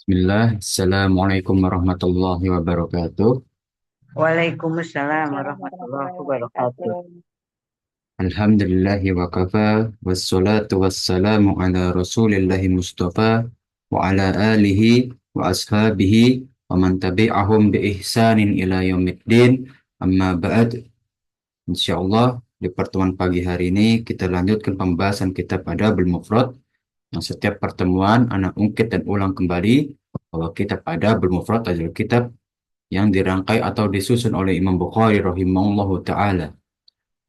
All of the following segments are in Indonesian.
Bismillah, Assalamualaikum warahmatullahi wabarakatuh. Waalaikumsalam warahmatullahi Warahmatullahi wabarakatuh. wabarakatuh. Alhamdulillahi wa kafa, wassalatu wassalamu ala rasulillahi mustafa, wa ala alihi wa ashabihi, wa man tabi'ahum bi ihsanin ila yaumiddin, amma ba'd. Insyaallah, di pertemuan pagi hari ini kita lanjutkan pembahasan kitab Adabul Mufrad, yang setiap pertemuan anak ungkit dan ulang kembali bahwa kitab Adabul Mufrad adalah kitab yang dirangkai atau disusun oleh Imam Bukhari rahimahullahu taala,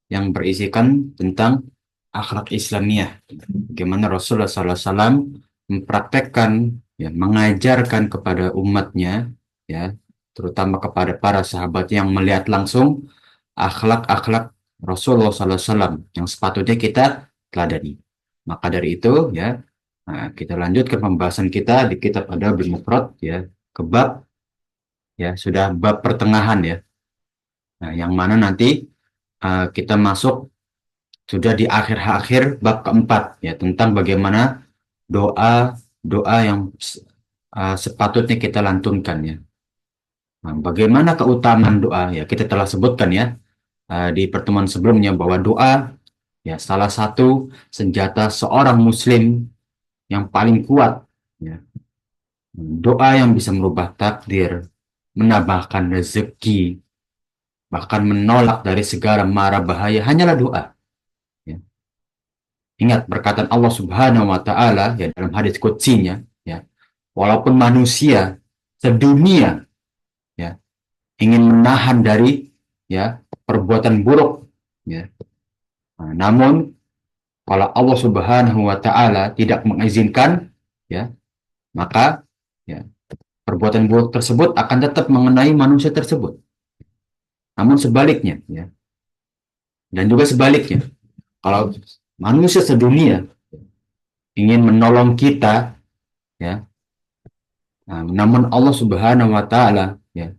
yang berisikan tentang akhlak Islamiyah. Bagaimana Rasulullah SAW mempraktekkan, ya, mengajarkan kepada umatnya, ya, terutama kepada para sahabat yang melihat langsung akhlak-akhlak Rasulullah SAW yang sepatutnya kita teladani. Maka dari itu, ya, kita lanjutkan pembahasan kita di kitab Adabul Mufrad, ya, ke bab, ya, sudah bab pertengahan, ya. Nah, yang mana nanti kita masuk sudah di akhir-akhir bab keempat, ya, tentang bagaimana doa doa yang sepatutnya kita lantunkan, ya. Nah, bagaimana keutamaan doa, ya, kita telah sebutkan, ya, di pertemuan sebelumnya bahwa doa, ya, salah satu senjata seorang muslim yang paling kuat, ya. Doa yang bisa merubah takdir, menambahkan rezeki, bahkan menolak dari segala mara bahaya hanyalah doa. Ya. Ingat perkataan Allah Subhanahu wa taala, ya, dalam hadis qudsinya, ya, walaupun manusia sedunia, ya, ingin menahan dari, ya, perbuatan buruk, ya. Nah, namun kalau Allah Subhanahu wa taala tidak mengizinkan, ya, maka, ya, perbuatan buruk tersebut akan tetap mengenai manusia tersebut. Namun sebaliknya, ya, dan juga sebaliknya, kalau manusia sedunia ingin menolong kita, ya, namun Allah Subhanahu wa taala, ya,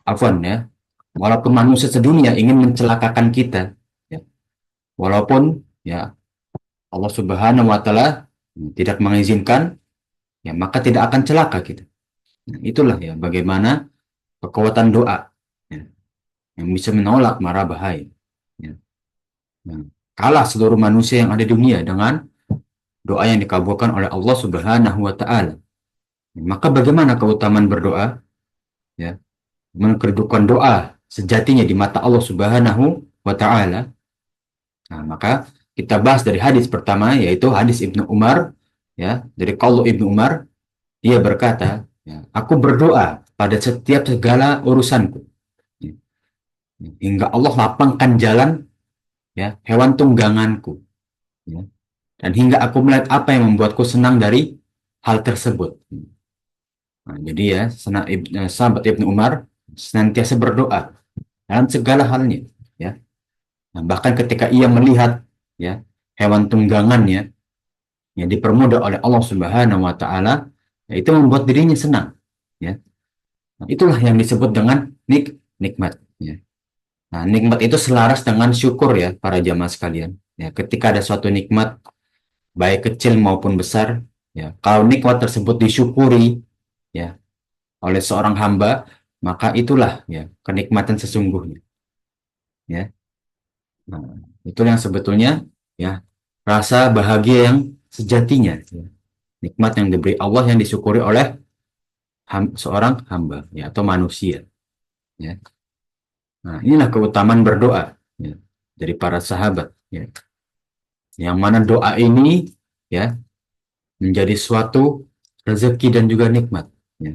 afwan, ya, walaupun manusia sedunia ingin mencelakakan kita, ya, walaupun, ya, Allah Subhanahu wa taala tidak mengizinkan, ya, maka tidak akan celaka kita. Nah, itulah, ya, bagaimana kekuatan doa, ya, yang bisa menolak mara bahaya, ya. Nah, kalah seluruh manusia yang ada di dunia dengan doa yang dikabulkan oleh Allah Subhanahu wa taala. Maka bagaimana keutamaan berdoa? Ya, kedudukan doa sejatinya di mata Allah Subhanahu wa taala. Nah, maka kita bahas dari hadis pertama, yaitu hadis Ibnu Umar, ya, dari qaul Ibnu Umar, dia berkata, ya, aku berdoa pada setiap segala urusanku, ya, hingga Allah lapangkan jalan, ya, hewan tungganganku, ya, dan hingga aku melihat apa yang membuatku senang dari hal tersebut. Nah, jadi, ya, sahabat Ibnu Umar senantiasa berdoa dalam segala halnya, ya. Nah, bahkan ketika ia melihat, ya, hewan tunggangannya, ya, dipermudah oleh Allah Subhanahu wa taala, ya, itu membuat dirinya senang, ya. Nah, itulah yang disebut dengan nikmat, ya. Nah, nikmat itu selaras dengan syukur, ya, para jamaah sekalian. Ya, ketika ada suatu nikmat, baik kecil maupun besar, ya, kalau nikmat tersebut disyukuri, ya, oleh seorang hamba, maka itulah, ya, kenikmatan sesungguhnya, ya. Nah, itulah yang sebetulnya, ya, rasa bahagia yang sejatinya, ya. Nikmat yang diberi Allah yang disyukuri oleh seorang hamba, ya, atau manusia, ya. Nah, inilah keutamaan berdoa, ya, dari para sahabat, ya. Yang mana doa ini, ya, menjadi suatu rezeki dan juga nikmat, ya.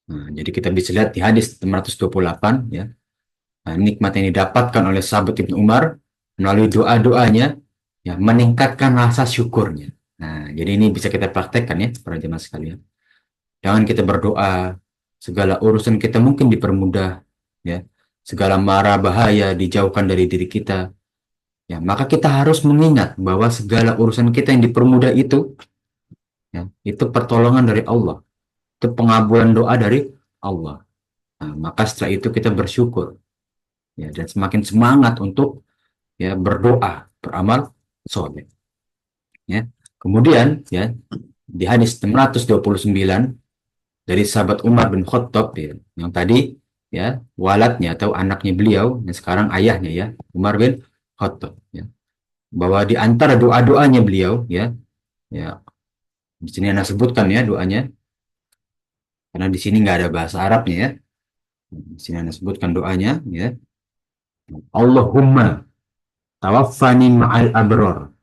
Nah, jadi kita bisa lihat di hadis 628, ya. Nah, nikmat yang didapatkan oleh sahabat Ibnu Umar melalui doa-doanya, ya, meningkatkan rasa syukurnya. Nah, jadi ini bisa kita praktekkan, ya, para jemaah sekalian. Jangan kita berdoa, segala urusan kita mungkin dipermudah, ya, segala mara bahaya dijauhkan dari diri kita. Ya, maka kita harus mengingat bahwa segala urusan kita yang dipermudah itu, ya, itu pertolongan dari Allah, itu pengabulan doa dari Allah. Nah, maka setelah itu kita bersyukur, ya, dan semakin semangat untuk, ya, berdoa, beramal soleh, ya. Kemudian, ya, Di hadis 629 dari sahabat Umar bin Khattab ya, yang tadi ya waladnya atau anaknya beliau, yang sekarang ayahnya ya, Umar bin Khattab ya, bahwa di antara doa-doanya beliau ya, ya di sini Anda sebutkan ya doanya, karena di sini nggak ada bahasa Arabnya ya. Di sini Anda sebutkan doanya ya. Allahumma tawaffani ma'al abror.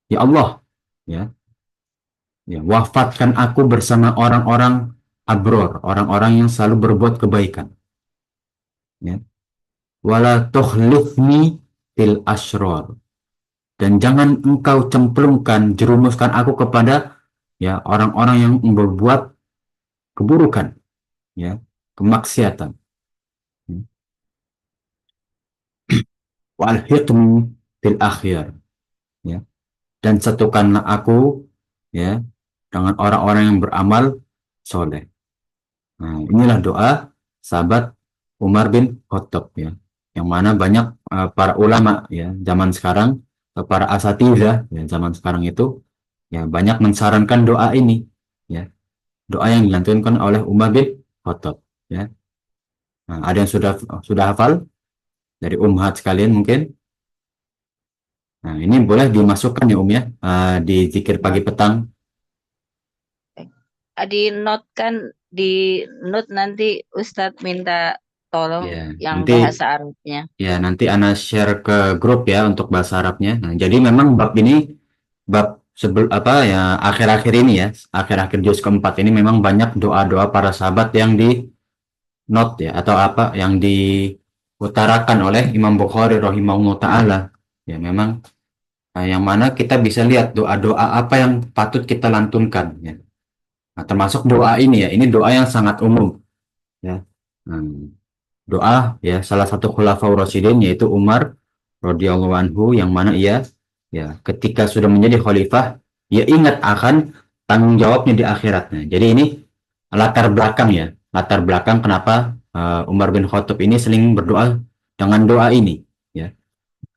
Ya Allah, ya, ya, wafatkan aku bersama orang-orang abror, orang-orang yang selalu berbuat kebaikan. Ya. Wala tukhlifni fil asror. Dan jangan engkau cemplungkan, jerumuskan aku kepada ya orang-orang yang berbuat keburukan, ya, kemaksiatan. Walhiqni fil akhir, ya. Dan satukanlah aku ya dengan orang-orang yang beramal soleh. Nah, inilah doa sahabat Umar bin Khattab ya, yang mana banyak para ulama ya zaman sekarang, para asatidzah ya zaman sekarang itu ya banyak mensarankan doa ini ya, doa yang dilantunkan oleh Umar bin Khattab ya. Nah, ada yang sudah hafal dari ummahat sekalian mungkin. Nah, ini boleh dimasukkan ya ya, di zikir pagi petang. Di note kan, di note nanti Ustadz minta tolong Ya, yang nanti bahasa Arabnya. ya nanti Ana share ke grup ya untuk bahasa Arabnya. Nah, jadi memang bab ini bab sebel apa ya akhir-akhir ini ya, akhir-akhir juz keempat ini memang banyak doa-doa para sahabat yang di note ya atau apa yang diutarakan oleh Imam Bukhari rahimahullah taala. Ya memang yang mana kita bisa lihat doa-doa apa yang patut kita lantunkan ya. Nah, termasuk doa ini ya, ini doa yang sangat umum ya. Hmm, doa ya salah satu khulafaur rasyidin yaitu Umar radhiyallahu anhu, yang mana ia ya ketika sudah menjadi khalifah ia ingat akan tanggung jawabnya di akhiratnya. Jadi ini latar belakang ya, latar belakang kenapa Umar bin Khattab ini sering berdoa dengan doa ini ya.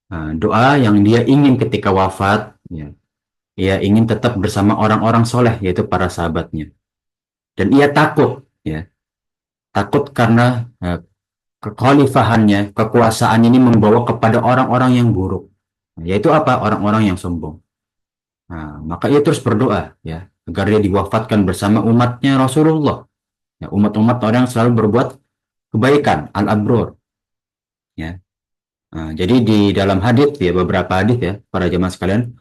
Nah, doa yang dia ingin ketika wafat ya, ia ingin tetap bersama orang-orang soleh yaitu para sahabatnya, dan ia takut ya, takut karena kekhalifahannya, kekuasaan ini membawa kepada orang-orang yang buruk, yaitu apa? Orang-orang yang sombong. Nah, maka ia terus berdoa ya agar dia diwafatkan bersama umatnya Rasulullah, ya, umat-umat orang yang selalu berbuat kebaikan, al-abror. Ya. Nah, jadi di dalam hadis ya beberapa hadis ya para jemaah sekalian,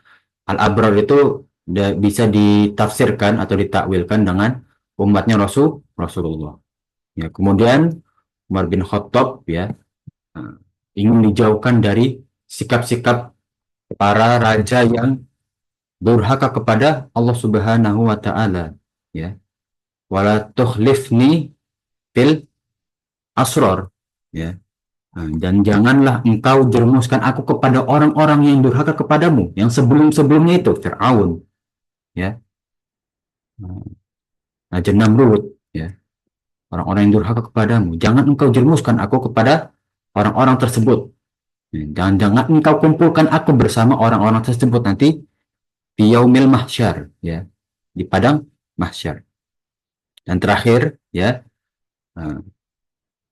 al-abror itu bisa ditafsirkan atau ditakwilkan dengan umatnya Rasulullah. Ya, kemudian Umar bin Khattab ya ingin dijauhkan dari sikap-sikap para raja yang durhaka kepada Allah Subhanahu wa taala ya. Wala tukhlifni fil asror ya. Nah, dan janganlah engkau jerumuskan aku kepada orang-orang yang durhaka kepadamu, yang sebelum-sebelumnya itu Fir'aun ya. Raja Namrud ya. Orang-orang yang durhaka kepadamu, jangan engkau jerumuskan aku kepada orang-orang tersebut. Jangan-jangan engkau kumpulkan aku bersama orang-orang tersebut nanti di yaumil mahsyar ya, di padang mahsyar. Dan terakhir ya,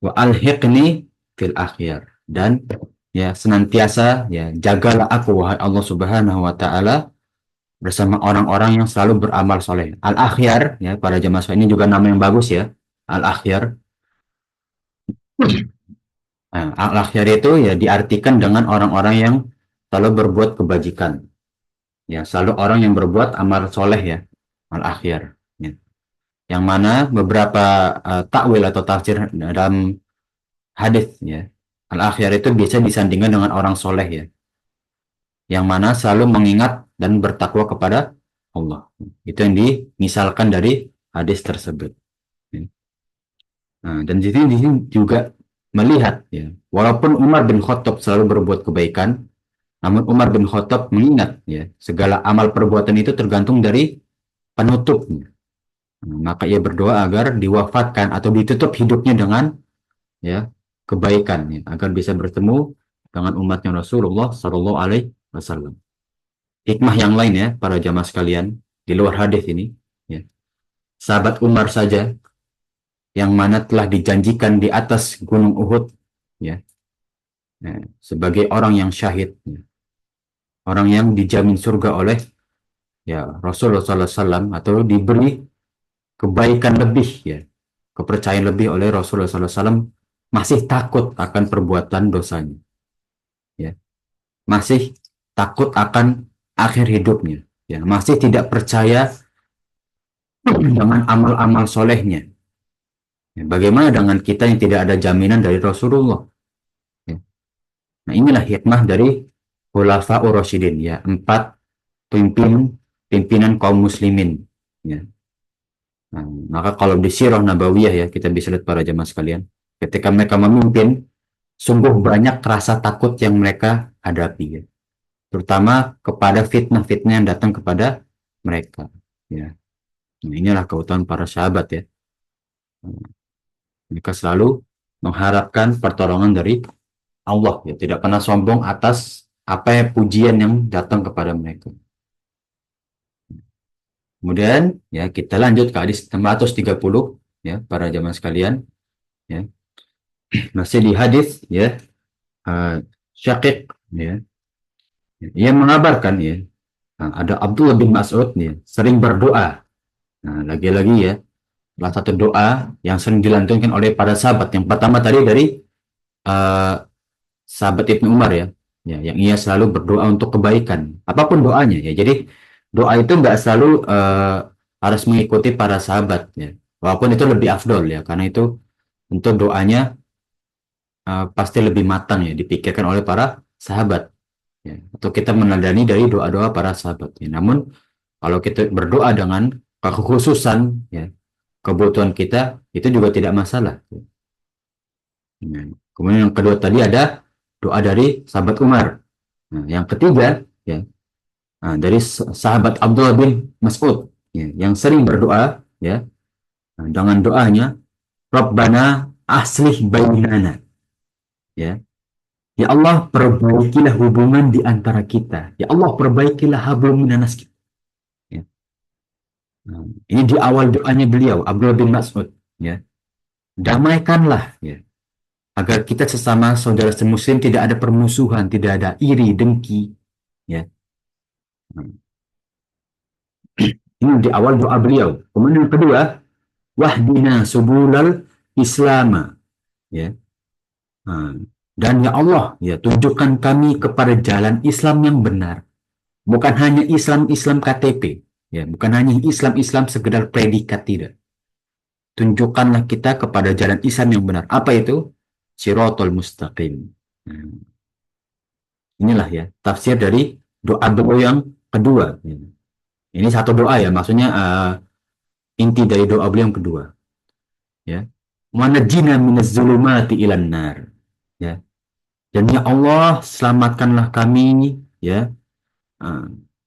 wa alhiqni fil akhir, dan ya senantiasa ya jagalah aku wahai Allah Subhanahu wa taala bersama orang-orang yang selalu beramal soleh. Al akhyar ya para jemaah ini juga nama yang bagus ya. Al akhyar. Nah, al akhyar itu ya diartikan dengan orang-orang yang selalu berbuat kebajikan. Ya, selalu orang yang berbuat amal soleh ya. Al akhyar. Ya. Yang mana beberapa takwil atau tafsir dalam hadis ya. Al akhyar itu bisa disandingkan dengan orang soleh ya, yang mana selalu mengingat dan bertakwa kepada Allah. Itu yang dimisalkan dari hadis tersebut. Nah, dan di sini juga melihat ya, walaupun Umar bin Khattab selalu berbuat kebaikan, namun Umar bin Khattab mengingat ya, segala amal perbuatan itu tergantung dari penutupnya. Nah, maka ia berdoa agar diwafatkan atau ditutup hidupnya dengan ya kebaikan ya, agar bisa bertemu dengan umatnya Rasulullah Shallallahu Alaihi Wasallam. Hikmah yang lain ya para jamaah sekalian di luar hadis ini, ya. Sahabat Umar saja yang mana telah dijanjikan di atas Gunung Uhud, ya, sebagai orang yang syahid, ya. Orang yang dijamin surga oleh ya Rasulullah SAW atau diberi kebaikan lebih, ya, kepercayaan lebih oleh Rasulullah SAW, masih takut akan perbuatan dosanya, ya, masih takut akan akhir hidupnya, ya, masih tidak percaya dengan amal-amal solehnya. Ya, bagaimana dengan kita yang tidak ada jaminan dari Rasulullah? Ya. Nah, inilah hikmah dari Khulafaur Rasyidin, ya, 4 pimpinan kaum muslimin. Ya. Nah, maka kalau di Sirah Nabawiyah, ya, kita bisa lihat para jemaah sekalian, ketika mereka memimpin, sungguh banyak rasa takut yang mereka hadapi, ya. Terutama kepada fitnah-fitnah yang datang kepada mereka. Ya. Nah, inilah keutamaan para sahabat, ya. Mereka selalu mengharapkan pertolongan dari Allah, ya, tidak pernah sombong atas apa ya pujian yang datang kepada mereka. Kemudian ya kita lanjut ke hadis 630, ya para jamaah sekalian, ya. Masih di hadis, ya, Syakik, ya, ia mengabarkan, ya, ada Abdullah bin Mas'ud, ya, sering berdoa. Nah, lagi-lagi, ya, salah satu doa yang sering dilantunkan oleh para sahabat. Yang pertama tadi dari uh, sahabat Ibnu Umar, ya, ya, yang ia selalu berdoa untuk kebaikan, apapun doanya, ya. Jadi doa itu nggak selalu harus mengikuti para sahabat, ya. Walaupun itu lebih afdol, ya, karena itu untuk doanya pasti lebih matang, ya, dipikirkan oleh para sahabat, ya. Atau kita meneladani dari doa-doa para sahabat, ya. Namun kalau kita berdoa dengan kekhususan, ya, kebutuhan kita, itu juga tidak masalah, ya. Nah, kemudian yang kedua tadi ada doa dari sahabat Umar. Nah, yang ketiga, ya, dari sahabat Abdullah bin Mas'ud, ya, yang sering berdoa, ya, dengan doanya Rabbana aslih bainana, ya. Ya Allah, perbaikilah hubungan di antara kita. Ya Allah, perbaikilah hablum minanas kita. Ya. Nah, ini di awal doanya beliau, Abdullah bin Mas'ud, ya. Damaikanlah, ya, agar kita sesama saudara semuslim tidak ada permusuhan, tidak ada iri, dengki, ya. Nah, ini di awal doa beliau. Kemudian yang kedua, wahdina subulal islama, ya. Nah, dan ya Allah, ya, tunjukkan kami kepada jalan Islam yang benar. Bukan hanya Islam-Islam KTP, ya, bukan hanya Islam-Islam sekedar predikat, tidak. Tunjukkanlah kita kepada jalan Islam yang benar. Apa itu? Siratul mustaqim. Nah, inilah, ya, tafsir dari doa beliau yang kedua. Ini satu doa, ya, maksudnya inti dari doa beliau yang kedua, ya. Wanajina minaz zulumati ilan nar, ya. Dan ya Allah, selamatkanlah kami, ya,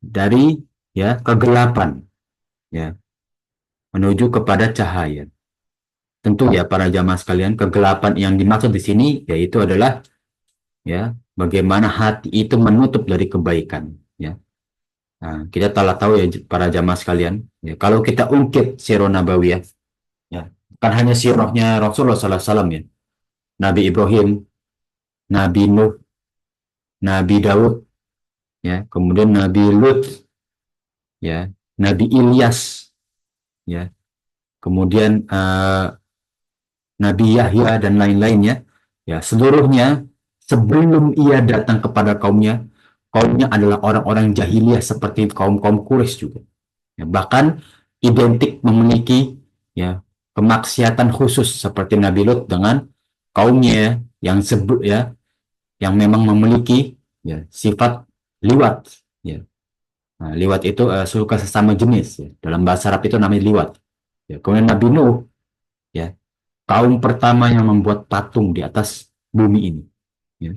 dari, ya, kegelapan, ya, menuju kepada cahaya. Tentu, ya, para jamaah sekalian, kegelapan yang dimaksud di sini yaitu adalah, ya, bagaimana hati itu menutup dari kebaikan, ya. Nah, kita telah tahu, ya, para jamaah sekalian, ya, kalau kita ungkit sirah nabawiyah, ya, bukan hanya sirahnya Rasulullah SAW, ya, Nabi Ibrahim, Nabi Nuh, Nabi Daud, ya, kemudian Nabi Lut, ya, Nabi Ilyas, ya, kemudian Nabi Yahya dan lain-lainnya, ya, seluruhnya sebelum ia datang kepada kaumnya, kaumnya adalah orang-orang jahiliyah seperti kaum-kaum Quraisy juga. Ya, bahkan identik memiliki, ya, kemaksiatan khusus seperti Nabi Lut dengan kaumnya yang sebut, ya, yang memang memiliki, ya, sifat liwat, ya. Nah, liwat itu suka sesama jenis, ya. Dalam bahasa Arab itu namanya liwat. Ya, kemudian Nabi Nuh, ya, kaum pertama yang membuat patung di atas bumi ini, ya.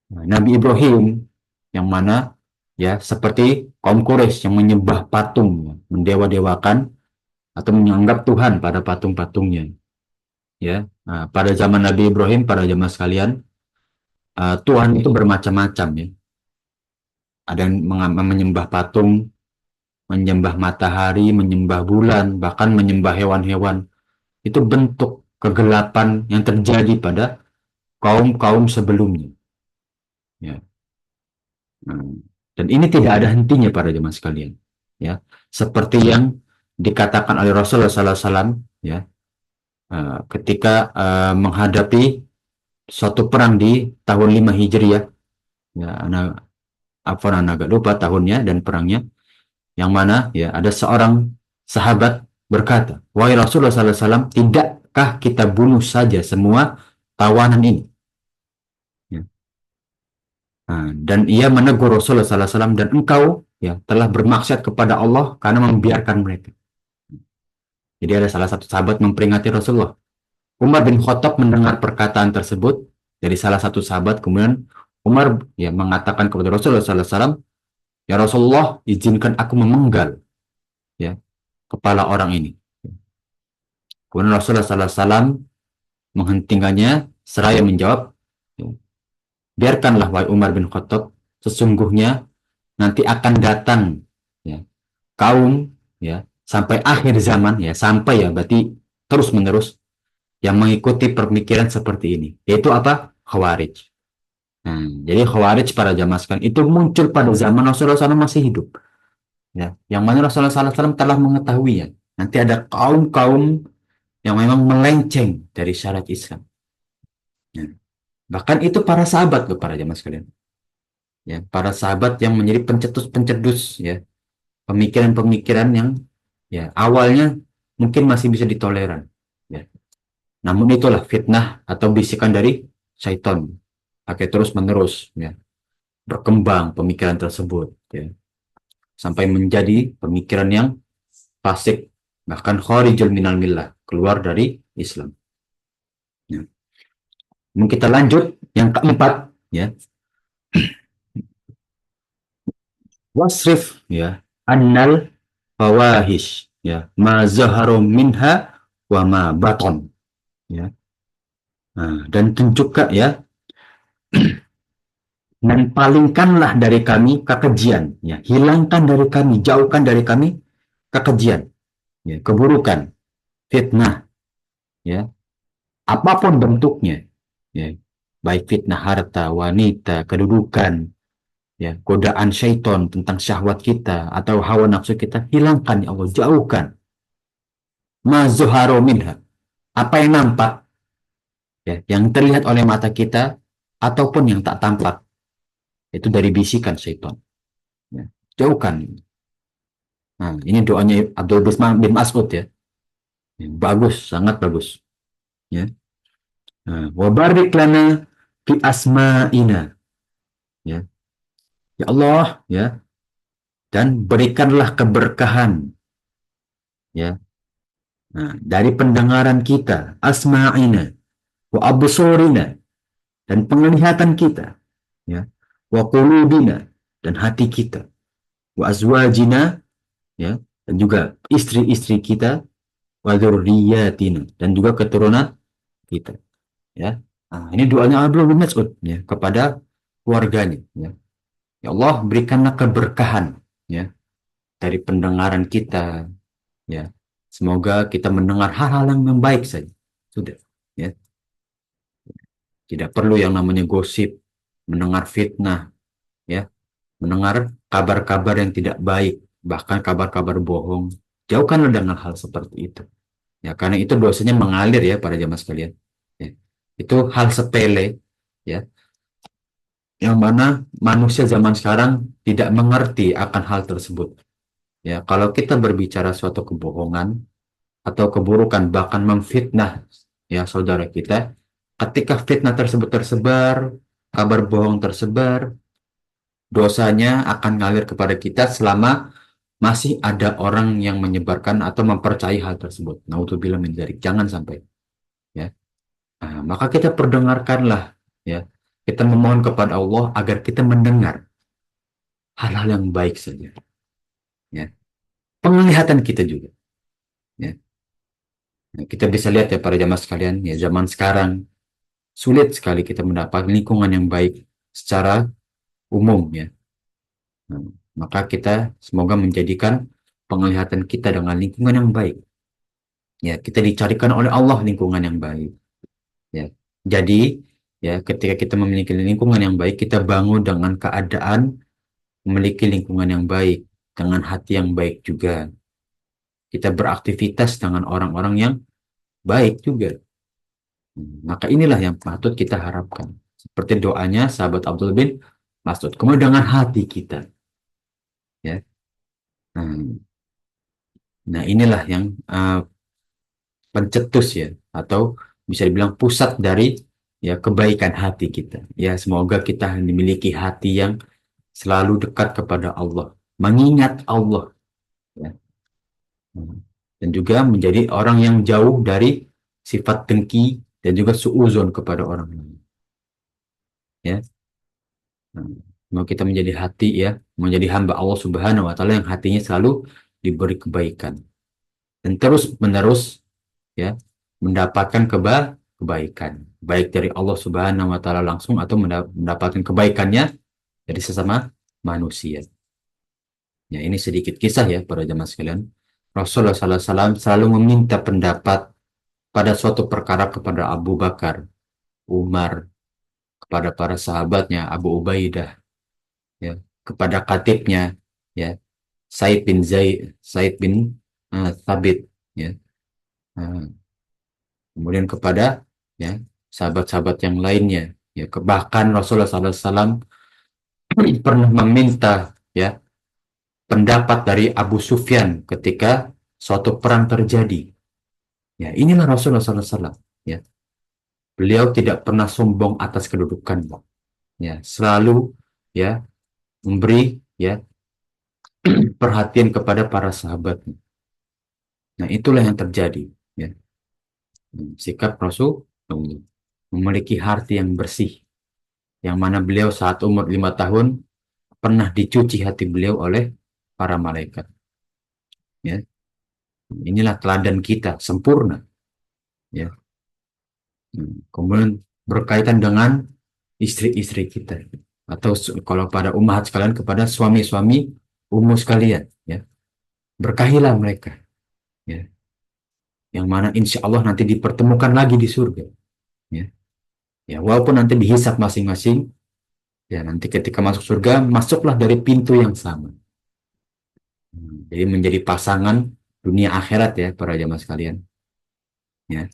Nah, Nabi Ibrahim yang mana, ya, seperti kaum Quraisy yang menyembah patung, ya, mendewa-dewakan atau menganggap Tuhan pada patung-patungnya, ya. Nah, pada zaman Nabi Ibrahim, para jamaah sekalian, Tuhan itu bermacam-macam, ya. Ada yang menyembah patung, menyembah matahari, menyembah bulan, bahkan menyembah hewan-hewan. Itu bentuk kegelapan yang terjadi pada kaum-kaum sebelumnya. Ya. Nah, dan ini tidak ada hentinya para jemaah sekalian. Ya, seperti yang dikatakan oleh Rasulullah SAW, ya, ketika menghadapi suatu perang di tahun 5 Hijriah, ya, anak agak lupa tahunnya dan perangnya, yang mana ya ada seorang sahabat berkata, wahai Rasulullah SAW, tidakkah kita bunuh saja semua tawanan ini? Ya. Nah, dan ia menegur Rasulullah SAW, dan engkau ya telah bermaksiat kepada Allah karena membiarkan mereka. Jadi ada salah satu sahabat memperingati Rasulullah. Umar bin Khattab mendengar perkataan tersebut dari salah satu sahabat, kemudian Umar ya mengatakan kepada Rasulullah SAW, ya Rasulullah, izinkan aku memenggal ya kepala orang ini. Kemudian Rasulullah SAW menghentikannya seraya menjawab, ya, biarkanlah wahai Umar bin Khattab, sesungguhnya nanti akan datang ya kaum ya sampai akhir zaman, ya sampai ya berarti terus menerus yang mengikuti pemikiran seperti ini, yaitu apa? Khawarij. Nah, jadi Khawarij para jamaah sekalian itu muncul pada zaman Rasulullah SAW masih hidup, ya, yang mana Rasulullah SAW telah mengetahuinya. Nanti ada kaum-kaum yang memang melenceng dari syariat Islam. Ya. Bahkan itu para sahabat loh para jamaah sekalian. Ya, para sahabat yang menjadi pencetus-pencetus ya pemikiran-pemikiran yang ya awalnya mungkin masih bisa ditoleran. Ya. Namun itulah fitnah atau bisikan dari syaitan. Pakai terus menerus ya berkembang pemikiran tersebut ya sampai menjadi pemikiran yang fasik, bahkan kharijul minal millah, keluar dari Islam. Ya. Mungkin kita lanjut yang keempat ya, wasrif ya annal fawahish ya ma zaharu minha wa ma baton ya. Nah, dan tunjukkan ya, dan palingkanlah dari kami kekejian ya, hilangkan dari kami, jauhkan dari kami kekejian ya, keburukan, fitnah ya, apapun bentuknya ya, baik fitnah harta, wanita, kedudukan ya, godaan syaitan tentang syahwat kita atau hawa nafsu kita, hilangkan ya Allah, jauhkan. Mazuharo minha, apa yang nampak ya, yang terlihat oleh mata kita ataupun yang tak tampak, itu dari bisikan syaitan ya. Jauhkan. Nah, ini doanya Abdul bin Mas'ud ya. Ya, bagus, sangat bagus ya. Nah, wabarik lana fi asma'ina ya. Ya Allah ya, dan berikanlah keberkahan ya, nah, dari pendengaran kita, asma'ina wa absurina, dan penglihatan kita ya, wa qulubina, dan hati kita, wa azwajina ya, dan juga istri-istri kita, wa dzurriyyatina, dan juga keturunan kita ya. Nah, ini doanya Abdullah bin Mas'ud ya kepada keluarganya ya. Ya Allah, berikanlah keberkahan ya dari pendengaran kita ya. Semoga kita mendengar hal-hal yang baik saja. Sudah ya. Tidak perlu yang namanya gosip, mendengar fitnah ya, mendengar kabar-kabar yang tidak baik, bahkan kabar-kabar bohong. Jauhkanlah dengan hal seperti itu. Ya, karena itu dosanya mengalir ya para jamaah sekalian. Ya. Itu hal sepele ya, yang mana manusia zaman sekarang tidak mengerti akan hal tersebut. Ya, kalau kita berbicara suatu kebohongan atau keburukan, bahkan memfitnah ya saudara kita, ketika fitnah tersebut tersebar, kabar bohong tersebar, dosanya akan ngalir kepada kita selama masih ada orang yang menyebarkan atau mempercayai hal tersebut. Naudzubillah min dzalik, jangan sampai ya. Nah, maka kita perdengarkanlah ya. Kita memohon kepada Allah agar kita mendengar hal-hal yang baik saja ya. Penglihatan kita juga ya. Nah, kita bisa lihat ya para jamaah sekalian, ya zaman sekarang sulit sekali kita mendapat lingkungan yang baik secara umum ya. Nah, maka kita semoga menjadikan penglihatan kita dengan lingkungan yang baik. Ya, kita dicarikan oleh Allah lingkungan yang baik. Ya, jadi ya ketika kita memiliki lingkungan yang baik, kita bangun dengan keadaan memiliki lingkungan yang baik, dengan hati yang baik juga. Kita beraktivitas dengan orang-orang yang baik juga. Maka inilah yang patut kita harapkan. Seperti doanya sahabat Abdul bin Mas'ud. Kemudian dengan hati kita, ya. Nah, nah, inilah yang pencetus ya, atau bisa dibilang pusat dari ya kebaikan hati kita. Ya, semoga kita memiliki hati yang selalu dekat kepada Allah, mengingat Allah, ya. Dan juga menjadi orang yang jauh dari sifat dengki dan juga suuzon kepada orang lain. Ya, nah, mau kita menjadi hati ya, menjadi hamba Allah Subhanahu Wa Taala yang hatinya selalu diberi kebaikan dan terus menerus ya mendapatkan kebaikan baik dari Allah Subhanahu Wa Taala langsung atau mendapatkan kebaikannya dari sesama manusia. Ya, ini sedikit kisah ya para jamaah sekalian. Rasulullah SAW selalu meminta pendapat pada suatu perkara kepada Abu Bakar, Umar, kepada para sahabatnya, Abu Ubaidah, ya, kepada katibnya, ya, Said bin Thabit, ya, uh, kemudian kepada ya sahabat-sahabat yang lainnya, ya, bahkan Rasulullah SAW pernah meminta ya pendapat dari Abu Sufyan ketika suatu perang terjadi. Ya, inilah Rasulullah SAW. Ya, beliau tidak pernah sombong atas kedudukan. Ya, selalu ya memberi ya perhatian kepada para sahabat. Nah, itulah yang terjadi. Ya, sikap Rasul memiliki hati yang bersih, yang mana beliau saat umur 5 tahun pernah dicuci hati beliau oleh para malaikat. Ya, inilah teladan kita sempurna. Ya, kemudian berkaitan dengan istri-istri kita atau kalau pada umat sekalian kepada suami-suami ummu sekalian, ya, berkahilah mereka, ya, yang mana insya Allah nanti dipertemukan lagi di surga, ya, ya walaupun nanti dihisap masing-masing, ya nanti ketika masuk surga masuklah dari pintu yang sama. Jadi menjadi pasangan dunia akhirat ya para jamaah sekalian, ya.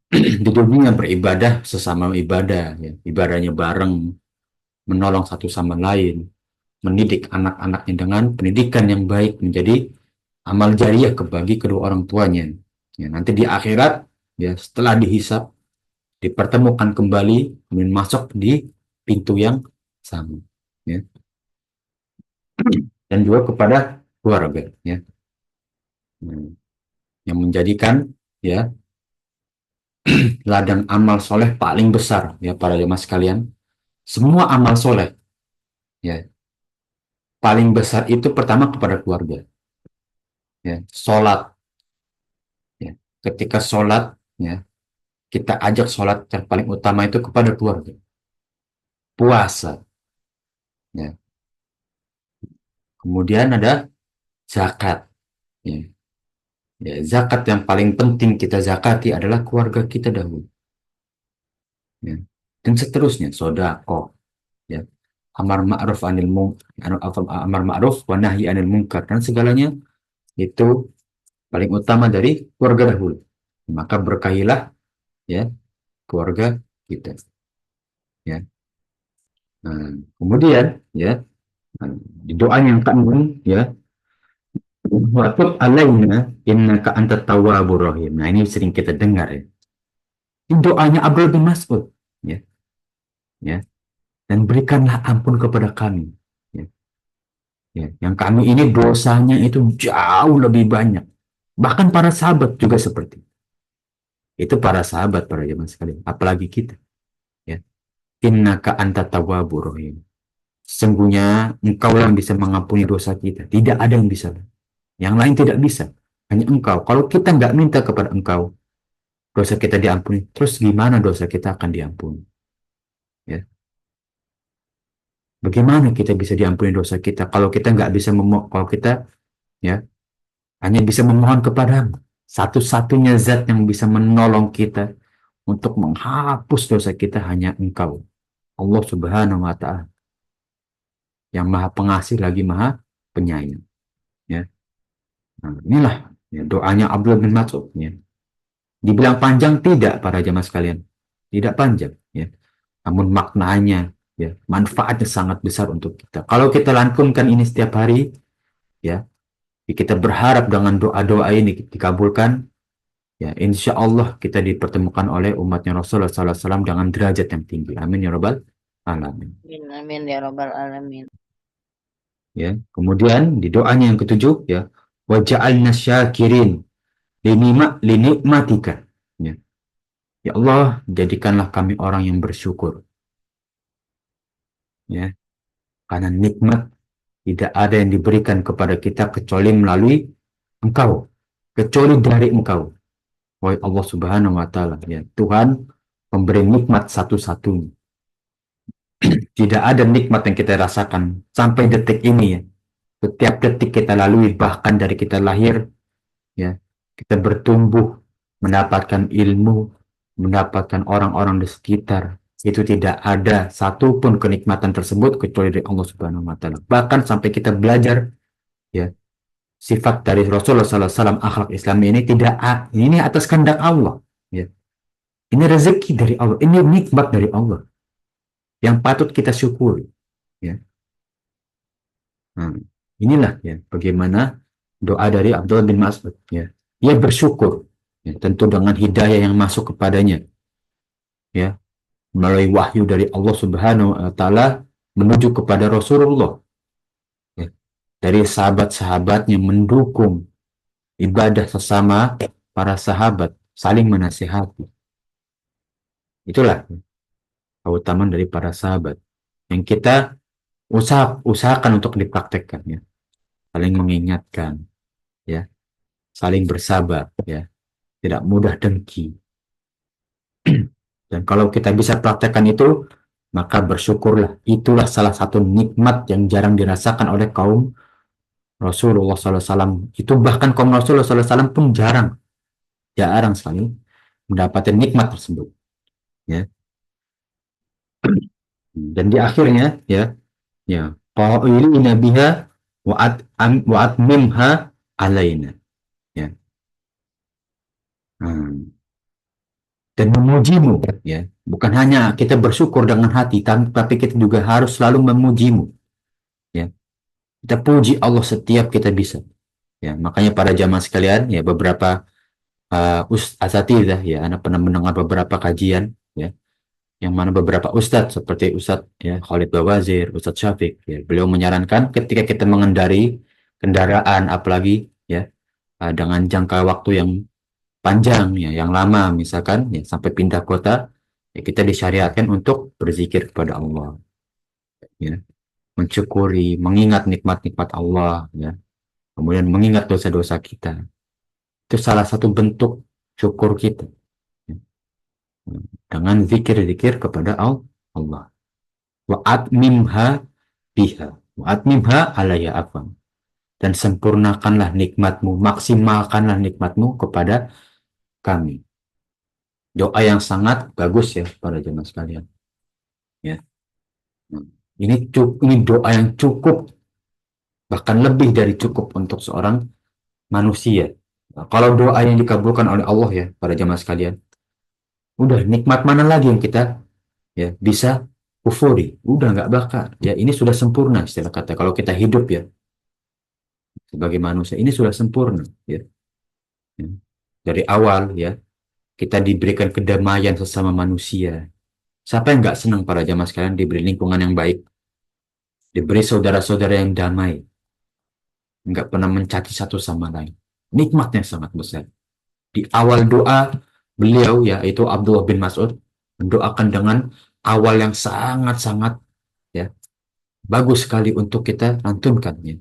Di dunia beribadah sesama ibadah, ya, ibadahnya bareng, menolong satu sama lain, mendidik anak-anaknya dengan pendidikan yang baik menjadi amal jariah bagi kedua orang tuanya. Ya, nanti di akhirat, ya setelah dihisap, dipertemukan kembali, kemudian masuk di pintu yang sama. Ya. Dan juga kepada keluarga, ya, yang menjadikan ya ladang amal soleh paling besar ya para jemaah sekalian. Semua amal soleh ya paling besar itu pertama kepada keluarga. Ya, sholat, ya. Ketika sholat, ya, kita ajak sholat yang paling utama itu kepada keluarga. Puasa, ya. Kemudian ada zakat, ya. Ya, zakat yang paling penting kita zakati adalah keluarga kita dahulu, ya. Dan seterusnya, sodako, ya. Amar ma'ruf wa nahi anil munkar, dan segalanya itu paling utama dari keluarga dahulu. Maka berkahilah ya keluarga kita, ya. Nah, kemudian ya, nah, di doa yang keenam ya, wa tub alaina innaka antat tawwabur rahim. Nah, ini sering kita dengar ya. Ini doanya Abdul bin Mas'ud, ya, ya. Dan berikanlah ampun kepada kami, ya, ya. Yang kami ini dosanya itu jauh lebih banyak. Bahkan para sahabat juga seperti itu, para sahabat para jemaah sekalian, apalagi kita, ya. Innaka antat tawwabur rahim. Sesungguhnya engkau yang bisa mengampuni dosa kita. Tidak ada yang bisa. Yang lain tidak bisa. Hanya engkau. Kalau kita nggak minta kepada engkau, dosa kita diampuni. Terus gimana dosa kita akan diampuni? Ya. Bagaimana kita bisa diampuni dosa kita kalau kita nggak bisa kalau kita ya hanya bisa memohon kepadamu. Satu-satunya zat yang bisa menolong kita untuk menghapus dosa kita hanya Engkau, Allah Subhanahu wa Ta'ala, yang Maha Pengasih lagi Maha Penyayang. Ya, nah, inilah ya, doanya Abdullah bin Mas'ud. Ya. Dibilang panjang tidak para jamaah sekalian, tidak panjang. Ya, namun maknanya, ya, manfaatnya sangat besar untuk kita. Kalau kita lantunkan ini setiap hari, ya, kita berharap dengan doa-doa ini dikabulkan, ya, insya Allah kita dipertemukan oleh umatnya Rasulullah SAW dengan derajat yang tinggi. Amin ya Rabbal Alamin. Amin, amin ya robbal alamin. Ya, kemudian di doanya yang ketujuh, ya, waja'alna syakirin linikmatika. Ya. Ya Allah, jadikanlah kami orang yang bersyukur. Ya, karena nikmat tidak ada yang diberikan kepada kita kecuali melalui Engkau, kecuali dari Engkau. Wahai Allah Subhanahu wa Ta'ala, ya Tuhan, pemberi nikmat satu-satunya. Tidak ada nikmat yang kita rasakan sampai detik ini, ya. Setiap detik kita lalui, bahkan dari kita lahir, ya, kita bertumbuh, mendapatkan ilmu, mendapatkan orang-orang di sekitar. Itu tidak ada satupun kenikmatan tersebut kecuali dari Allah Subhanahu wa Ta'ala. Bahkan sampai kita belajar, ya, sifat dari Rasulullah SAW, akhlak Islam ini tidak, ini atas kehendak Allah. Ya. Ini rezeki dari Allah, ini nikmat dari Allah yang patut kita syukuri. Ya. Nah, inilah ya bagaimana doa dari Abdullah bin Mas'ud. Ya. Dia bersyukur, ya, tentu dengan hidayah yang masuk kepadanya, ya, melalui wahyu dari Allah Subhanahu wa Ta'ala menuju kepada Rasulullah. Ya. Dari sahabat-sahabatnya mendukung ibadah sesama para sahabat, saling menasihati. Itulah keutamaan dari para sahabat yang kita usahakan untuk dipraktekkan, ya. Saling mengingatkan, ya, saling bersabar, ya, tidak mudah dengki. Dan kalau kita bisa praktekkan itu, maka bersyukurlah. Itulah salah satu nikmat yang jarang dirasakan oleh kaum Rasulullah SAW. Itu bahkan kaum Rasulullah SAW pun jarang, jarang sekali mendapatkan nikmat tersebut. Ya. Dan di akhirnya, ya, ya, qailina biha wa atmimha alaina. Ya. Dan memujimu, ya. Bukan hanya kita bersyukur dengan hati, tapi kita juga harus selalu memujimu, ya. Kita puji Allah setiap kita bisa, ya. Makanya para jamaah sekalian, ya, beberapa asatidzah, ya, anak pernah mendengar beberapa kajian, ya, yang mana beberapa ustadz seperti Ustadz, ya, Khalid Bawazir, Ustadz Syafiq, ya, beliau menyarankan ketika kita mengendari kendaraan, apalagi, ya, dengan jangka waktu yang panjang, ya, yang lama, misalkan, ya, sampai pindah kota, ya, kita disyariatkan untuk berzikir kepada Allah, ya, mensyukuri, mengingat nikmat-nikmat Allah, ya, kemudian mengingat dosa-dosa kita. Itu salah satu bentuk syukur kita, ya, dengan zikir-zikir kepada Allah. Wa atmimha biha, wa atmimha alaya afam. Dan sempurnakanlah nikmatmu, maksimalkanlah nikmatmu kepada kami. Doa yang sangat bagus, ya, para jemaah sekalian. Ya. Ini doa yang cukup, bahkan lebih dari cukup untuk seorang manusia. Nah, kalau doa yang dikabulkan oleh Allah, ya, para jemaah sekalian, udah nikmat mana lagi yang kita, ya, bisa kufuri? Udah nggak bakal. Ya, ini sudah sempurna istilah kata. Kalau kita hidup, ya, sebagai manusia, ini sudah sempurna. Ya. Ya. Dari awal, ya, kita diberikan kedamaian sesama manusia. Siapa yang nggak senang para jamaah sekalian diberi lingkungan yang baik, diberi saudara-saudara yang damai, nggak pernah mencaci satu sama lain. Nikmatnya sangat besar. Di awal doa beliau, yaitu Abdullah bin Mas'ud, mendoakan dengan awal yang sangat-sangat, ya, bagus sekali untuk kita lantunkan, ya,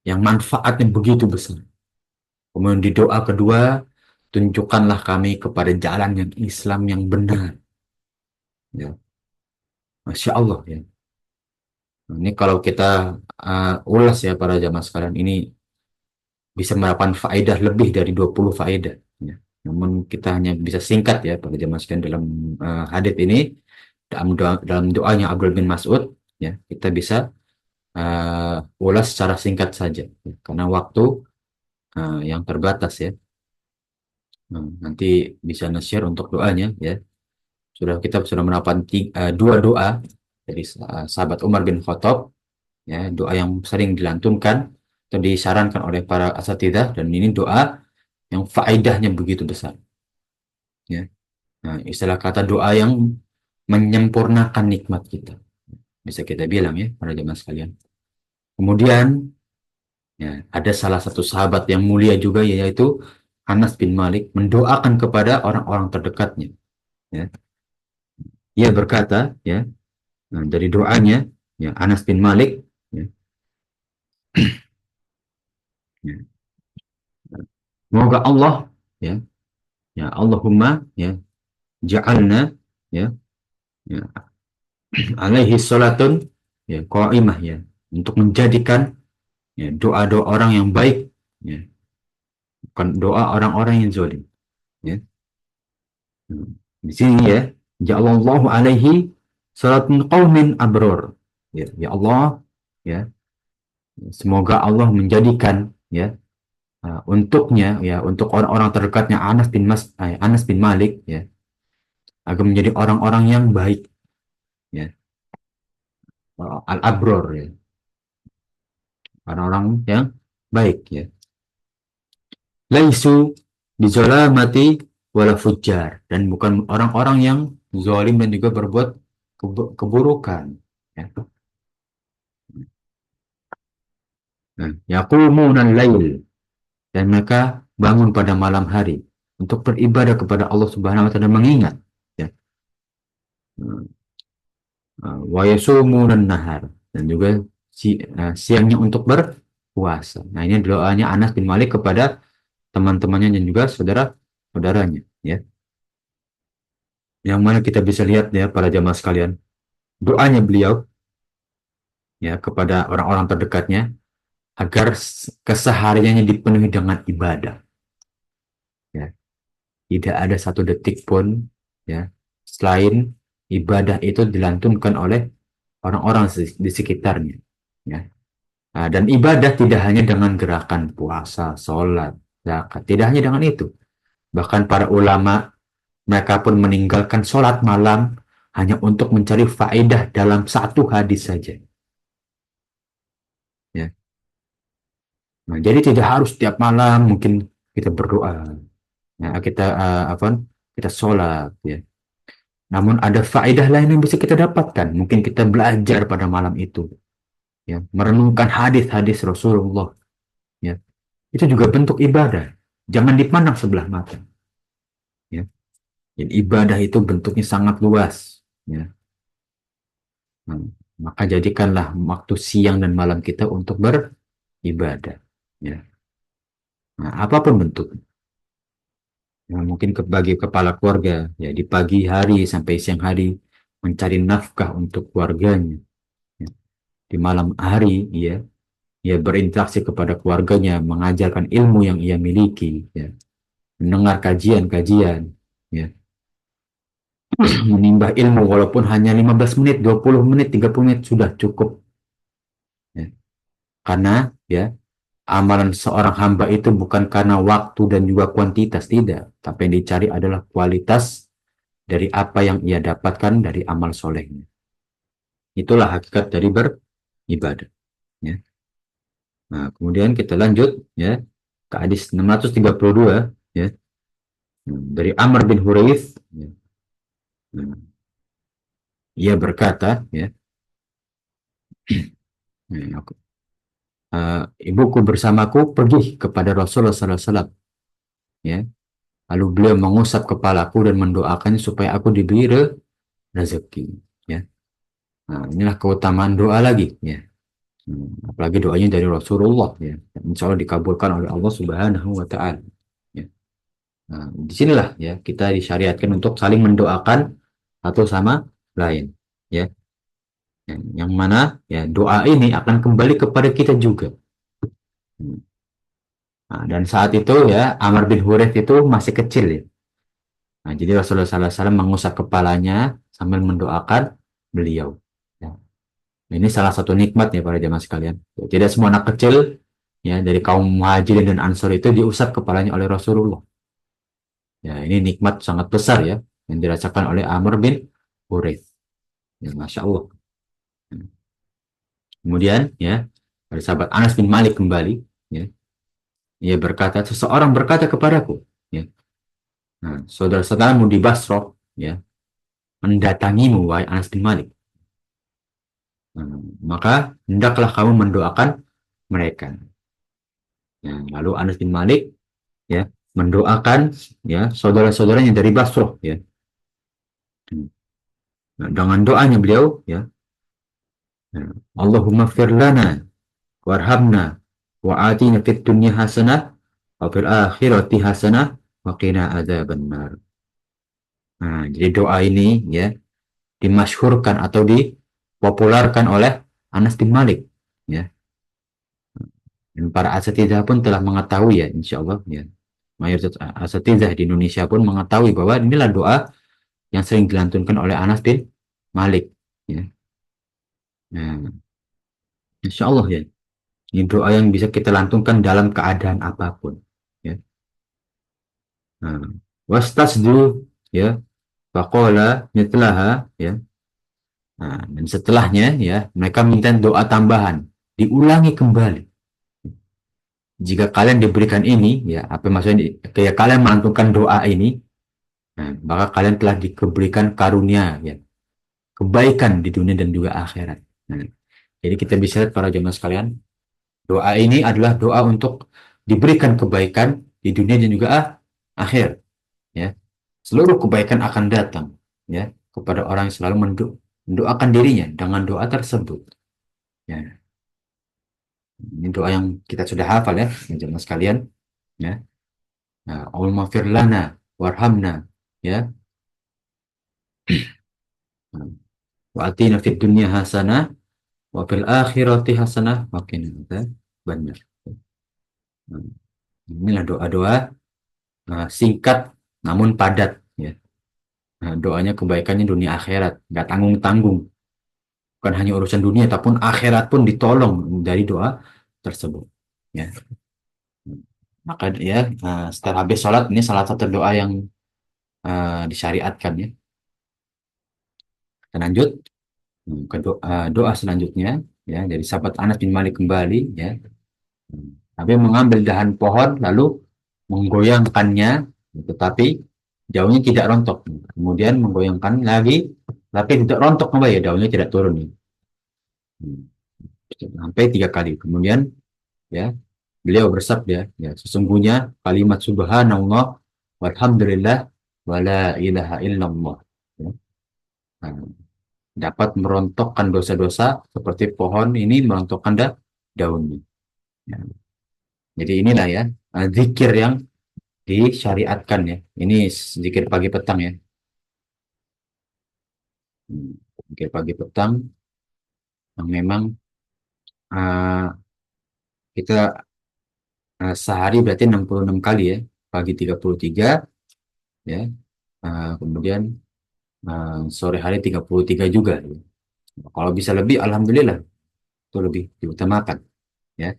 yang manfaatnya begitu besar. Kemudian di doa kedua, tunjukkanlah kami kepada jalan yang Islam yang benar. Ya. Masya Allah, ya. Ini kalau kita ulas, ya, para jamaah sekalian, ini bisa mendapatkan faedah lebih dari 20 faedah. Ya. Namun kita hanya bisa singkat ya pada jamaah sekalian dalam hadits ini, dalam doanya Abdul bin Mas'ud, ya kita bisa ulas secara singkat saja, ya, karena waktu yang terbatas ya. Nanti bisa nge-share untuk doanya ya. Kita sudah mendapatkan dua doa dari sahabat Umar bin Khattab, ya, doa yang sering dilantunkan atau disarankan oleh para asatidzah, dan ini doa yang faedahnya begitu besar ya. Nah, istilah kata doa yang menyempurnakan nikmat kita, bisa kita bilang ya para jemaah sekalian. Kemudian ya, ada salah satu sahabat yang mulia juga, yaitu Anas bin Malik, mendoakan kepada orang-orang terdekatnya ya. Ia berkata ya, nah, dari doanya ya Anas bin Malik ya, ya, semoga Allah ya, ya Allahumma ya ja'alna ya, ya alaihi salatun ya qaimah ya, untuk menjadikan ya doa-doa orang yang baik ya, bukan doa orang-orang yang zalim ya. Di sini ya, ja'alallahu alaihi salatun qaumin abror ya, ya Allah ya, semoga Allah menjadikan ya untuknya ya, untuk orang-orang terdekatnya Anas bin Malik ya, agar menjadi orang-orang yang baik ya, al-abror ya, orang-orang yang baik ya. Laisu bizolamati wala fujjar, dan bukan orang-orang yang zalim dan juga berbuat keburukan ya. Nah, yaqumuna lail, dan mereka bangun pada malam hari untuk beribadah kepada Allah Subhanahu wa taala, mengingat ya. Wa yasumuna nahar, dan juga siangnya untuk berpuasa. Nah, ini doanya Anas bin Malik kepada teman-temannya dan juga saudara-saudaranya ya. Yang mana kita bisa lihat ya para jamaah sekalian, doanya beliau ya kepada orang-orang terdekatnya agar kesehariannya dipenuhi dengan ibadah ya. Tidak ada satu detik pun ya selain ibadah itu dilantunkan oleh orang-orang di sekitarnya ya. Nah, dan ibadah tidak hanya dengan gerakan puasa, sholat, zakat, tidak hanya dengan itu. Bahkan para ulama, mereka pun meninggalkan sholat malam hanya untuk mencari faedah dalam satu hadis saja ya. Nah, jadi tidak harus tiap malam mungkin kita berdoa ya, kita sholat ya. Namun ada faedah lain yang bisa kita dapatkan. Mungkin kita belajar pada malam itu ya, merenungkan hadis-hadis Rasulullah ya. Itu juga bentuk ibadah. Jangan dipandang sebelah mata ya. Jadi ibadah itu bentuknya sangat luas ya. Nah, maka jadikanlah waktu siang dan malam kita untuk beribadah ya. Nah, apapun bentuknya. Nah, mungkin bagi kepala keluarga ya, di pagi hari sampai siang hari mencari nafkah untuk keluarganya ya. Di malam hari ya, ia berinteraksi kepada keluarganya, mengajarkan ilmu yang ia miliki ya, mendengar kajian-kajian ya, menimba ilmu walaupun hanya 15 menit, 20 menit, 30 menit sudah cukup ya. Karena ya, amalan seorang hamba itu bukan karena waktu dan juga kuantitas, tidak, tapi yang dicari adalah kualitas dari apa yang ia dapatkan dari amal solehnya. Itulah hakikat dari beribadah ya. Nah, kemudian kita lanjut ya ke hadis 632 ya, dari Amr bin Huraith ya. Nah, ia berkata ya, ibuku bersamaku pergi kepada Rasulullah SAW ya, lalu beliau mengusap kepalaku dan mendoakannya supaya aku diberi rezeki ya. Nah, inilah keutamaan doa lagi ya. Apalagi doanya dari Rasulullah ya, insya Allah dikabulkan oleh Allah Subhanahu wa Ta'ala ya. Nah, disinilah ya kita disyariatkan untuk saling mendoakan satu sama lain ya. Yang mana ya doa ini akan kembali kepada kita juga. Nah, dan saat itu ya Amr bin Hurairah itu masih kecil ya. Nah, jadi Rasulullah SAW mengusap kepalanya sambil mendoakan beliau. Ya. Ini salah satu nikmat ya para jamaah sekalian. Tidak semua anak kecil ya dari kaum Muhajirin dan Ansor itu diusap kepalanya oleh Rasulullah. Ya, ini nikmat sangat besar ya yang dirasakan oleh Amr bin Hurairah. Ya, Masya Allah. Kemudian ya dari sahabat Anas bin Malik kembali ya, ia berkata seseorang berkata kepadaku ya, nah, saudara-saudaramu di Basro ya mendatangimu wahai Anas bin Malik. Nah, maka hendaklah kamu mendoakan mereka. Nah, lalu Anas bin Malik ya mendoakan ya saudara-saudaranya dari Basro ya. Nah, dengan doanya beliau ya, nah, Allahumma fir lana warhamna wa atina fid dunya hasanah wa fil akhirati hasanah wa qina adzabannar. Nah, jadi doa ini ya dimasyhurkan atau dipopulerkan oleh Anas bin Malik ya. Dan para asatidzah pun telah mengetahui ya insya Allah ya. Mayoritas asatidzah di Indonesia pun mengetahui bahwa inilah doa yang sering dilantunkan oleh Anas bin Malik ya. Nah, insya Allah ya. Ini doa yang bisa kita lantunkan dalam keadaan apapun ya. Nah, wastasdu ya faqala mitlaha ya. Nah, dan setelahnya ya mereka minta doa tambahan diulangi kembali. Jika kalian diberikan ini ya apa maksudnya kayak kalian melantunkan doa ini, nah, maka kalian telah diberikan karunia ya kebaikan di dunia dan juga akhirat. Nah, jadi kita bisa lihat para jemaah sekalian, doa ini adalah doa untuk diberikan kebaikan di dunia dan juga akhir ya. Seluruh kebaikan akan datang ya kepada orang yang selalu mendoakan dirinya dengan doa tersebut. Ya, ini doa yang kita sudah hafal ya, jemaah sekalian. Ya, nah, Allahumma fir lana warhamna ya. Nah, wa atina fid dunya hasanah wa fil akhirati hasanah wa qina adzabannar. Nah, inilah doa-doa singkat namun padat ya. Nah, doanya kebaikannya dunia akhirat, nggak tanggung-tanggung. Bukan hanya urusan dunia, tapi akhirat pun ditolong dari doa tersebut. Ya. Maka ya setelah habis sholat ini salah satu doa yang disyariatkan ya. Kita lanjut ke doa selanjutnya ya dari sahabat Anas bin Malik kembali ya. Tapi mengambil dahan pohon lalu menggoyangkannya, tetapi daunnya tidak rontok. Kemudian menggoyangkan lagi, tapi tidak rontok kembali ya daunnya tidak turun nih. Sampai 3 kali. Kemudian ya beliau bersabda ya sesungguhnya kalimat subhanallah walhamdulillah wala ilaha illallah ya. Nah, dapat merontokkan dosa-dosa seperti pohon ini merontokkan daunnya ya. Jadi inilah ya zikir yang disyariatkan ya. Ini zikir pagi petang ya. Zikir pagi petang yang memang uh, kita sehari berarti 66 kali ya. Pagi 33 ya. Kemudian sore hari 33 juga ya. Kalau bisa lebih alhamdulillah itu lebih diutamakan ya.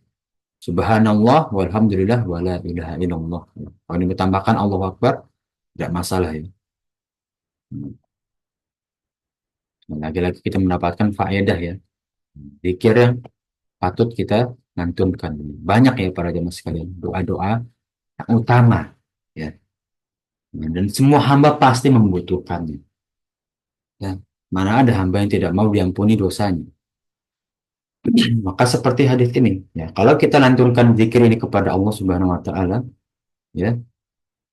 Subhanallah walhamdulillah wala ilaha illallah. Kalau ditambahkan Allahu Akbar tidak masalah ya. Lagi-lagi kita mendapatkan faedah ya. Zikir yang patut kita lantunkan. Banyak ya para jemaah sekalian, doa-doa yang utama ya. Dan semua hamba pasti membutuhkannya. Ya. Mana ada hamba yang tidak mau diampuni dosanya. Maka seperti hadis ini, ya, kalau kita lantunkan zikir ini kepada Allah Subhanahu wa taala, ya,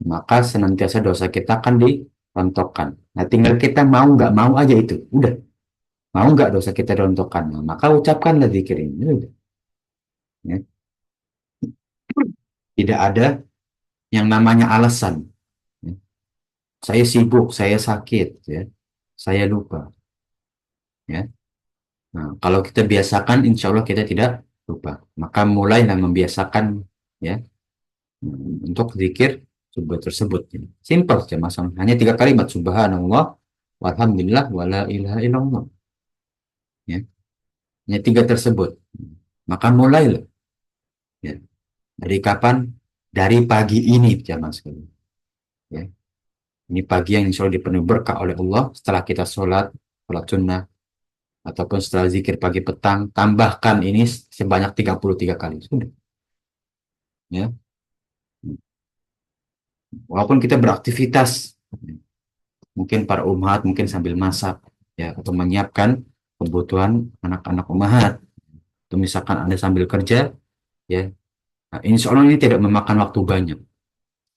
maka senantiasa dosa kita akan dirontokkan. Nah, tinggal kita mau nggak mau aja itu. Udah, mau nggak dosa kita dirontokkan. Nah, maka ucapkanlah zikir ini. Udah, ya. Tidak ada yang namanya alasan. Ya. Saya sibuk, saya sakit, ya. Saya lupa, ya. Nah, kalau kita biasakan, insya Allah kita tidak lupa. Maka mulailah membiasakan, ya, untuk zikir subuh tersebut. Simpel saja masalah. Hanya 3 kalimat subhanallah, walhamdulillah, wala ilaha illallah. Ya. Hanya 3 tersebut. Maka mulailah. Ya. Dari kapan? Dari pagi ini jamaah sekalian. Ya. Ini pagi yang insya Allah dipenuhi berkah oleh Allah setelah kita sholat sunnah, ataupun setelah zikir pagi petang, tambahkan ini sebanyak 33 kali. Sudah. Ya. Walaupun kita beraktivitas, mungkin para umat mungkin sambil masak, ya, atau menyiapkan kebutuhan anak-anak umahat, atau misalkan Anda sambil kerja, ya, nah, insya Allah ini tidak memakan waktu banyak,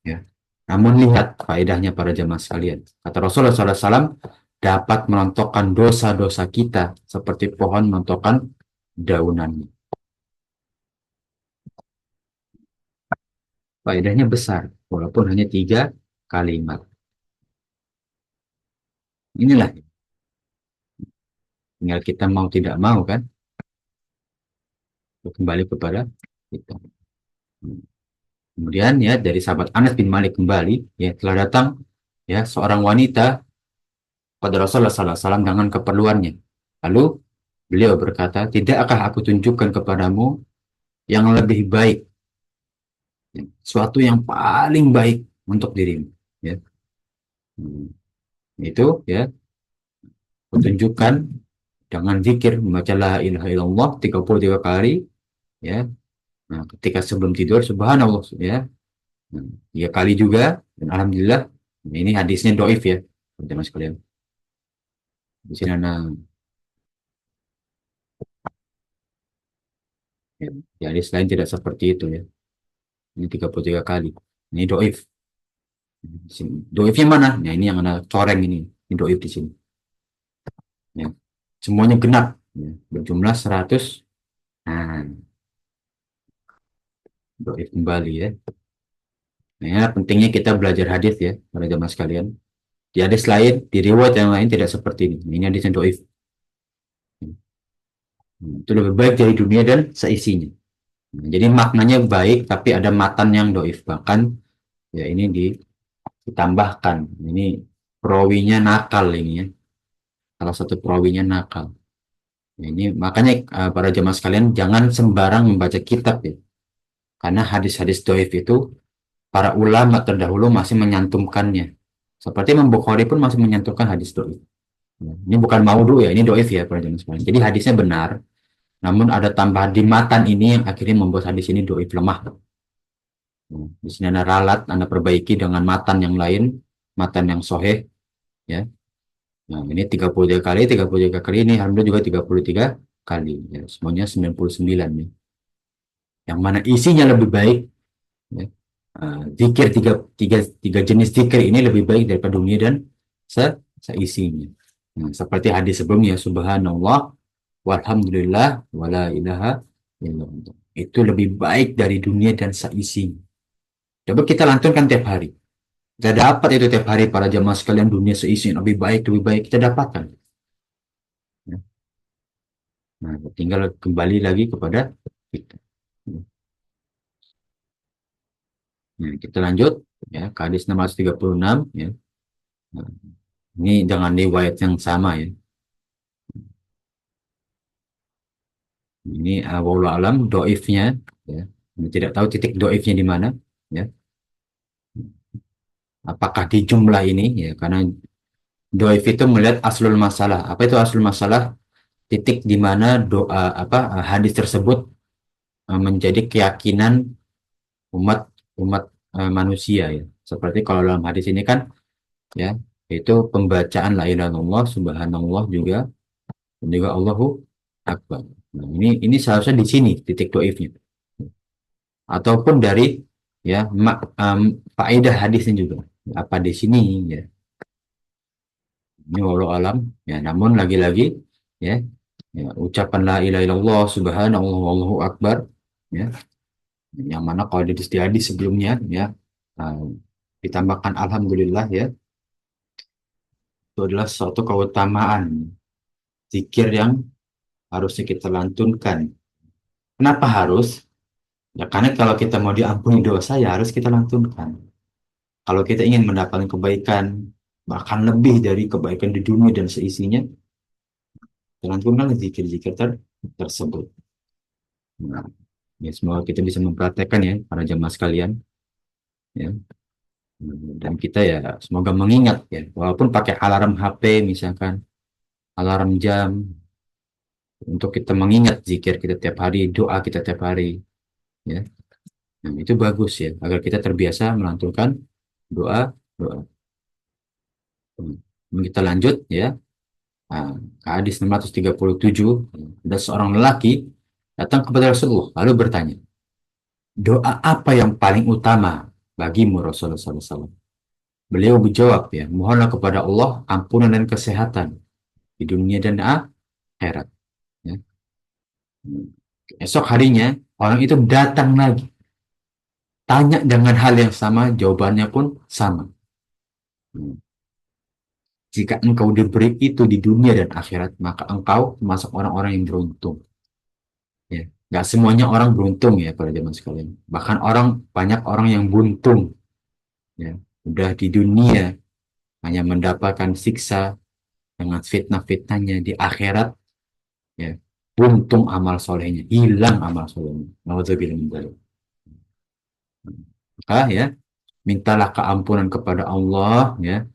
ya. Namun lihat faedahnya para jamaah sekalian. Kata Rasulullah SAW, dapat merontokkan dosa-dosa kita seperti pohon merontokkan daunannya. Faedahnya besar, walaupun hanya 3 kalimat. Inilah, tinggal kita mau tidak mau kan, kembali kepada kita. Kemudian ya dari sahabat Anas bin Malik kembali, ya telah datang ya seorang wanita pada Rasulullah SAW dengan keperluannya. Lalu beliau berkata, tidakkah aku tunjukkan kepadamu yang lebih baik, ya, suatu yang paling baik untuk dirimu, ya. Hmm, itu ya aku tunjukkan dengan zikir membaca la ilaha illallah 33 kali, ya. Nah, ketika sebelum tidur subhanallah, ya. Nah, 3 kali juga, dan alhamdulillah. Nah, ini hadisnya doif ya teman sekalian. Di sini ada, ya, di hadis lain tidak seperti itu ya. Ini 33 kali. Ini doif. Di sini. Doifnya mana? Nah, ini yang ada coreng ini. Ini doif di sini. Ya. Semuanya genap. Ya. Berjumlah 100. Nah, doif kembali ya. Nah, ya, pentingnya kita belajar hadis ya, para jamaah sekalian. Di hadis lain, di riwayat yang lain tidak seperti ini. Ini hadisnya doif. Itu lebih baik dari dunia dan seisinya. Nah, jadi maknanya baik, tapi ada matan yang doif. Bahkan ya ini ditambahkan. Ini perawinya nakal ini ya. Salah satu perawinya nakal. Nah, ini makanya para jemaah sekalian jangan sembarang membaca kitab ya. Karena hadis-hadis doif itu para ulama terdahulu masih menyantumkannya. Seperti Imam Bukhari pun masih menyantumkan hadis doif. Nah, ini bukan maudhu ya, ini doif ya para jemaah sekalian. Jadi hadisnya benar, namun ada tambahan di matan ini yang akhirnya membuat hadis ini doif lemah. Nah, di sini Anda ralat, Anda perbaiki dengan matan yang lain, matan yang soheh, ya. Nah, ini 33 kali, 33 kali ini alhamdulillah juga 33 kali. Ya, semuanya 99 nih. Yang mana isinya lebih baik, ya. Zikir tiga jenis zikir ini lebih baik daripada dunia dan seisinya. Nah, seperti hadis sebelumnya, subhanallah, walhamdulillah, wala ilaha illallah. Itu lebih baik dari dunia dan seisinya. Coba kita lantunkan tiap hari. Kita dapat itu tiap hari para jamaah sekalian, dunia seisi lebih baik kita dapatkan. Ya. Nah, tinggal kembali lagi kepada kita. Nah, kita lanjut ya ke hadis nomor 36 ya. Nah, ini jangan riwayat yang sama ya. Ini wallahu alam doifnya ya. Ini tidak tahu titik doifnya di mana ya. Apakah di jumlah ini ya, karena doif itu melihat aslul masalah. Apa itu aslul masalah? Titik di mana doa apa hadis tersebut menjadi keyakinan umat umat manusia ya. Seperti kalau dalam hadis ini kan ya itu pembacaan la ilaha illallah subhanallah juga, dan juga Allahu akbar. Nah, ini seharusnya di sini titik doifnya. Ataupun dari ya faedah hadisnya juga. Apa di sini ya. Ini walau alam ya, namun lagi-lagi ya, ya ucapan la ilaha illallah subhanallah wallahu akbar ya, yang mana kalau di hadis sebelumnya ya uh, ditambahkan alhamdulillah ya, itu adalah suatu keutamaan zikir yang harusnya kita lantunkan. Kenapa harus? Ya, karena kalau kita mau diampuni dosa, ya harus kita lantunkan. Kalau kita ingin mendapatkan kebaikan, bahkan lebih dari kebaikan di dunia dan seisinya, lantunkan zikir-zikir tersebut. Nah, ya, semoga kita bisa mempraktekkan ya, para jamaah sekalian. Ya. Dan kita ya semoga mengingat ya, walaupun pakai alarm HP misalkan, alarm jam, untuk kita mengingat zikir kita tiap hari, doa kita tiap hari. Ya. Nah, itu bagus ya, agar kita terbiasa melantunkan doa, doa. Kita lanjut ya. Nah, hadis 637, ada seorang lelaki datang kepada Rasulullah lalu bertanya, doa apa yang paling utama bagimu Rasulullah SAW? Beliau menjawab ya, mohonlah kepada Allah ampunan dan kesehatan di dunia dan akhirat. Ya. Esok harinya orang itu datang lagi, tanya dengan hal yang sama, jawabannya pun sama. Jika engkau diberi itu di dunia dan akhirat, maka engkau termasuk orang-orang yang beruntung. Ya, nggak semuanya orang beruntung ya pada zaman sekalian. Bahkan banyak orang yang buntung. Ya, udah di dunia hanya mendapatkan siksa dengan fitnah-fitnahnya di akhirat. Ya, buntung amal solehnya, hilang amal solehnya. Nauzubillah min dzalik. Maka ya, mintalah keampunan kepada Allah ya.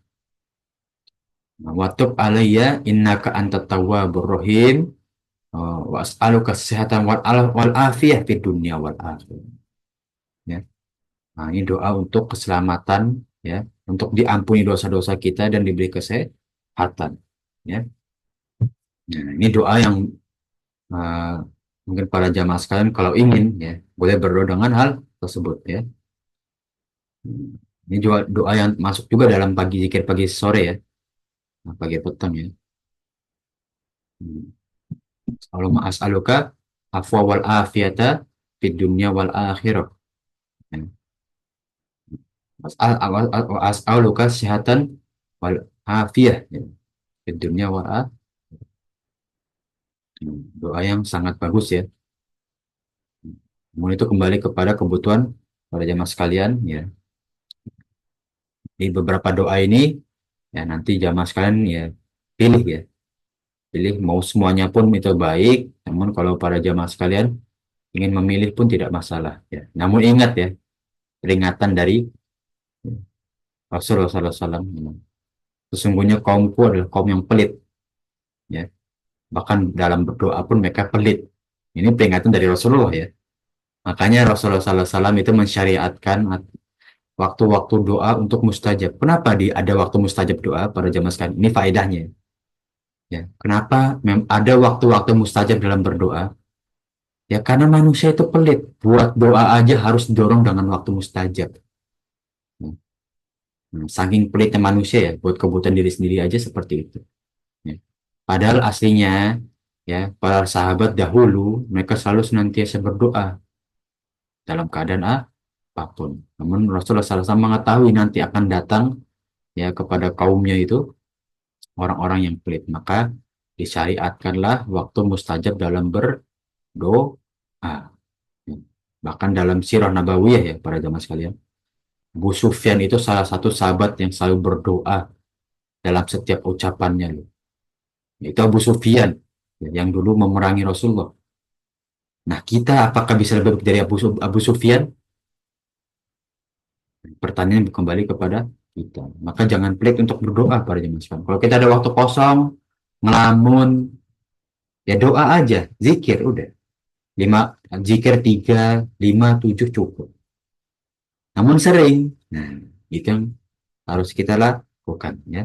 Watub alayya innaka antat tawwabur rahim. Wa as'aluka kesehatan wal afiyah di dunia wal akhirah. Ya. Nah, ini doa untuk keselamatan ya, untuk diampuni dosa-dosa kita dan diberi kesehatan ya. Nah, ini doa yang uh, mungkin para jamaah sekalian kalau ingin ya, boleh berdoa dengan hal tersebut ya. Ini doa, doa yang masuk juga dalam pagi zikir pagi sore ya, nah, pagi petang ya. Allahumma as'aluka afwa wal afiyata fid dunya wal akhirah. Ya. As'aluka sehatan wal afiyah ya. Fid dunya wal akhirah. Doa yang sangat bagus ya. Namun itu kembali kepada kebutuhan para jamaah sekalian ya. Di beberapa doa ini ya nanti jamaah sekalian ya pilih ya. Pilih mau semuanya pun itu baik. Namun kalau para jamaah sekalian ingin memilih pun tidak masalah ya. Namun ingat ya, peringatan dari ya, Rasulullah SAW. Sesungguhnya kaumku adalah kaum yang pelit ya. Bahkan dalam berdoa pun mereka pelit. Ini peringatan dari Rasulullah ya. Makanya Rasulullah SAW itu mensyariatkan waktu-waktu doa untuk mustajab. Kenapa ada waktu mustajab doa pada zaman sekarang? Ini faedahnya. Ya, kenapa ada waktu-waktu mustajab dalam berdoa? Ya, karena manusia itu pelit. Buat doa aja harus dorong dengan waktu mustajab. Saking pelitnya manusia ya, buat kebutuhan diri sendiri aja seperti itu. Ya. Padahal aslinya, ya, para sahabat dahulu, mereka selalu senantiasa berdoa dalam keadaan apapun. Namun Rasulullah SAW mengetahui nanti akan datang ya kepada kaumnya itu orang-orang yang pelit. Maka disyariatkanlah waktu mustajab dalam berdoa. Bahkan dalam sirah nabawiyah ya para jamaah sekalian. Abu Sufyan itu salah satu sahabat yang selalu berdoa dalam setiap ucapannya. Itu Abu Sufyan ya, yang dulu memerangi Rasulullah. Nah kita apakah bisa lebih baik dari Abu Sufyan? Pertanyaan kembali kepada kita. Maka jangan pelit untuk berdoa pada jamaah sekalian. Kalau kita ada waktu kosong, ngelamun, ya doa aja, zikir udah. Zikir 3, 5, 7 cukup. Namun sering, nah itu yang harus kita lakukan ya.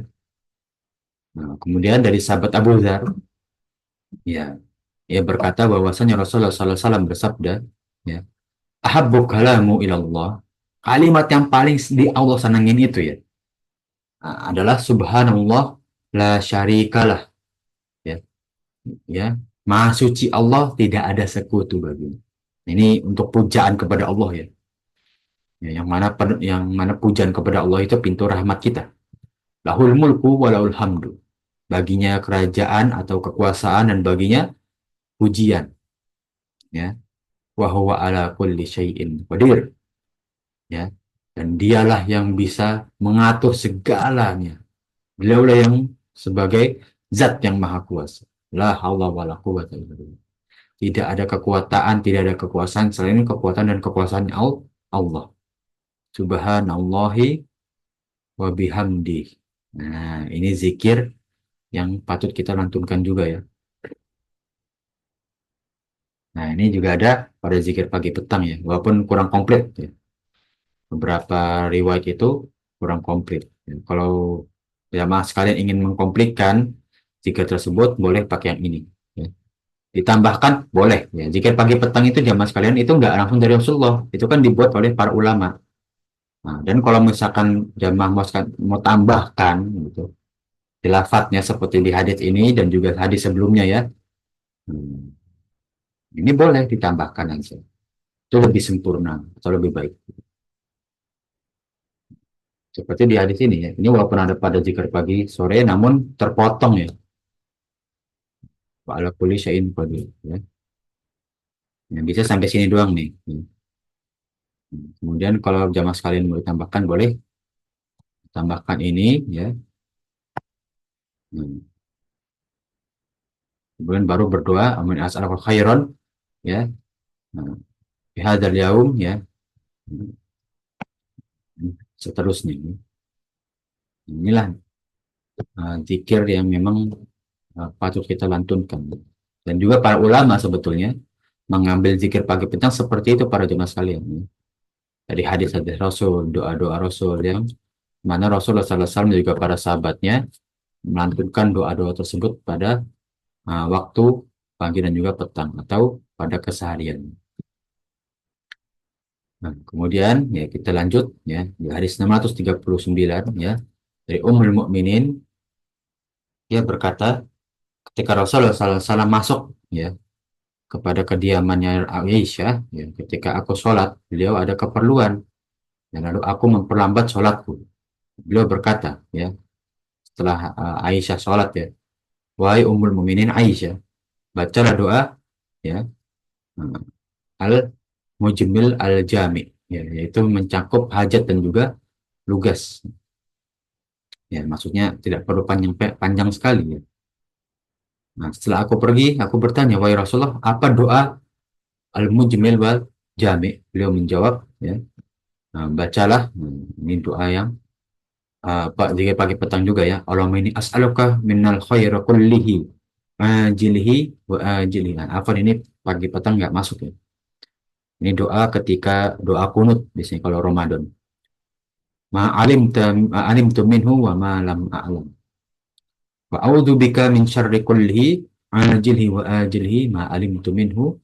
Nah, kemudian dari sahabat Abu Dzar, ya, ia berkata bahwasanya Rasulullah SAW bersabda, ya, ahabbu kalamu ilallah, kalimat yang paling di Allah senangin itu ya, adalah Subhanallah la syarikalah, ya, ya, Maha suci Allah tidak ada sekutu baginya. Ini untuk pujaan kepada Allah ya. Ya, yang mana pujian kepada Allah itu pintu rahmat kita. Lahul mulku walaul hamdu. Baginya kerajaan atau kekuasaan dan baginya pujian. Ya. wa huwa ala kulli syai'in qadir, ya. Dan dialah yang bisa mengatur segalanya. Beliaulah yang sebagai zat yang maha kuasa. La haula wala quwwata illa billah. Tidak ada kekuatan, tidak ada kekuasaan selain kekuatan dan kekuasaan Allah. Subhanallahi wa bihamdi. Nah, ini zikir yang patut kita lantunkan juga ya. Nah, ini juga ada pada zikir pagi petang ya, walaupun kurang komplit ya. Beberapa riwayat itu kurang komplit. Ya, kalau jamaah sekalian ingin mengkomplitkan zikir tersebut, boleh pakai yang ini. Ya. Ditambahkan boleh. Ya. Zikir pagi petang itu jamaah sekalian itu nggak langsung dari Rasulullah, itu kan dibuat oleh para ulama. Nah, dan kalau misalkan jamaah mau tambahkan gitu, di lafadznya seperti di hadis ini dan juga hadis sebelumnya ya, ini boleh ditambahkan aja. Itu lebih sempurna atau lebih baik. Seperti di hadis ini ya. Ini walaupun ada pada zikir pagi sore namun terpotong ya. Wa ala kulli syai'in qadir ya. Yang bisa sampai sini doang nih. Kemudian kalau jamaah sekalian mau ditambahkan boleh tambahkan ini ya. Kemudian baru berdoa amin as'aluka khairan ya. Nah, fi hadzal yaum ya. Seterusnya. Inilah zikir yang memang patut kita lantunkan. Dan juga para ulama sebetulnya mengambil zikir pagi petang seperti itu para jemaah sekalian. Dari hadis-hadis Rasul, doa-doa Rasul yang mana Rasulullah SAW dan juga para sahabatnya melantunkan doa-doa tersebut pada waktu pagi dan juga petang atau pada keseharian. Nah, kemudian ya kita lanjut ya di hadis 639 ya dari Ummul Mukminin, dia berkata ketika Rasulullah SAW masuk ya kepada kediamannya Aisyah ya, ketika aku sholat beliau ada keperluan dan lalu aku memperlambat sholatku. Beliau berkata ya setelah Aisyah sholat ya, wahai Ummul Mukminin Aisyah, bacalah doa ya al mujmil al jami ya, yaitu mencakup hajat dan juga lugas ya, maksudnya tidak perlu panjang panjang sekali ya. Nah, setelah aku pergi aku bertanya, wahai Rasulullah, apa doa al mujmil wal jami? Beliau menjawab ya, nah, bacalah ini doa yang Pak jika pagi petang juga ya, Allahumma ini as'aluka minnal khaira kullihi ajilihi wa ajilihi. Nah, apa ini pagi petang nggak masuk ya. Ini doa ketika doa kunut biasanya kalau Ramadan. Ma'alim tu minhu wa ma lam a'lam. Wa a'udzu bika min syarri kullihi ajilhi wa ajilhi ma'alim tu minhu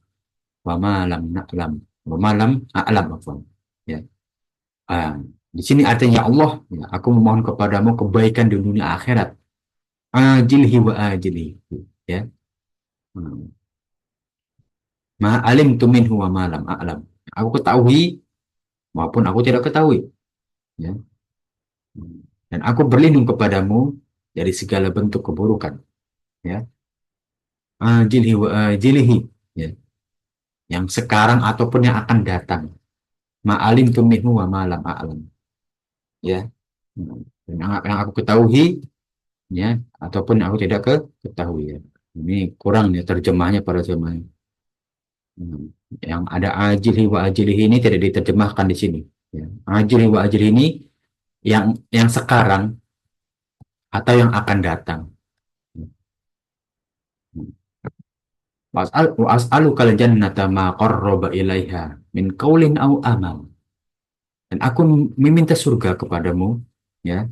wa ma lam na'lam. Wa ma lam a'lam afwan. Ya. Di sini artinya ya Allah, ya, aku memohon kepadamu kebaikan di dunia akhirat. Ajilhi wa ajilhi. Ya. Ma'alim tu minhu wa ma lam a'lam. Aku ketahui maupun aku tidak ketahui. Ya. Dan aku berlindung kepadamu dari segala bentuk keburukan. Ya. Ajilhi wa ajilihi. Ya. Yang sekarang ataupun yang akan datang. Ma'alim tu minhu wa ma lam a'lam. Ya. Dan yang aku ketahui ya ataupun aku tidak ketahui ya. Ini kurang ya terjemahnya para jemaah. Yang ada ajilhi wa ajilihi ini tidak diterjemahkan di sini. Ya. Ajilhi wa ajilihi ini yang sekarang atau yang akan datang. Was'alukal jannata ma qarraba ilaiha min qaulin au amal. Dan aku meminta surga kepadamu ya,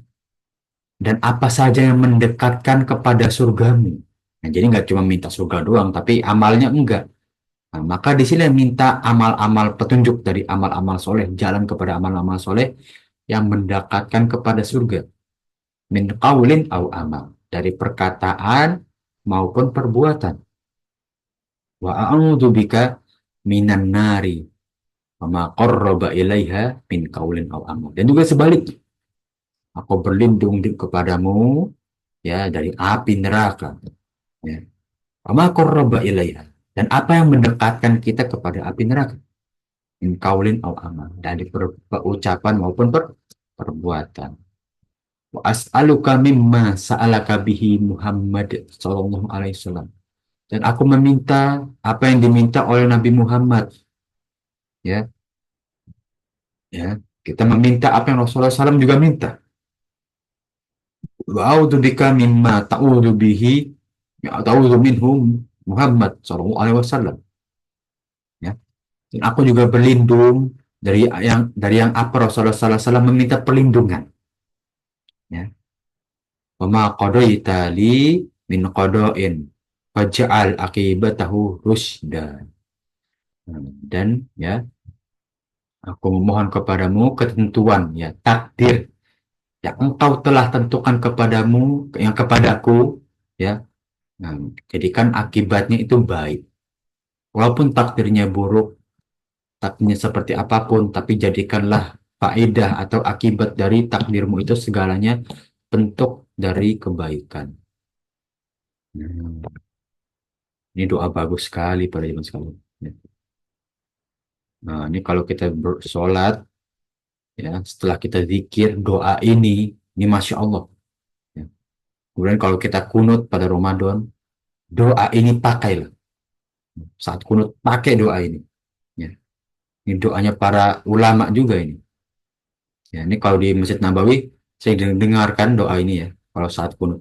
dan apa saja yang mendekatkan kepada surgamu. Nah, jadi nggak cuma minta surga doang, tapi amalnya enggak. Nah, maka di sini minta amal-amal petunjuk dari amal-amal soleh, jalan kepada amal-amal soleh yang mendekatkan kepada surga. Min qaulin au amal, dari perkataan maupun perbuatan. Wa a'udzu bika minan nari wa ma qarraba ilaiha min qaulin au amal. Dan juga sebaliknya, aku berlindung kepadamu ya dari api neraka ya. Wa ma qarraba ilaiha. Dan apa yang mendekatkan kita kepada api neraka? Min kaulin au amal. Dari ucapan maupun perbuatan. Wa as'aluka mimma sa'alaka bihi Muhammad sallallahu alaihi wasallam. Dan aku meminta apa yang diminta oleh Nabi Muhammad, ya, ya. Kita meminta apa yang Rasulullah SAW juga minta. Wa a'udzu bika mimma ta'udzu bihi ya ta'udzu minhum Muhammad sallallahu alaihi wasallam, ya. Dan aku juga berlindung dari yang apa Rasulullah SAW meminta perlindungan, ya. Wa ma qadaita li min qada'in faj'al akibatahu rusda. Dan ya, aku memohon kepadamu ketentuan, ya, takdir yang engkau telah tentukan kepadamu, yang kepadaku, ya. Nah, jadikan akibatnya itu baik. Walaupun takdirnya buruk, takdirnya seperti apapun, tapi jadikanlah faedah atau akibat dari takdirmu itu segalanya bentuk dari kebaikan. Hmm, ini doa bagus sekali pada zaman sekarang. Ya. Nah, ini kalau kita bersolat, ya, setelah kita zikir doa ini Masya Allah. Ya. Kemudian kalau kita kunut pada Ramadan, doa ini pakailah. Saat kunut pakai doa ini. Ya. Ini doanya para ulama juga ini. Ya, ini kalau di Masjid Nabawi, saya dengarkan doa ini ya, kalau saat kunut.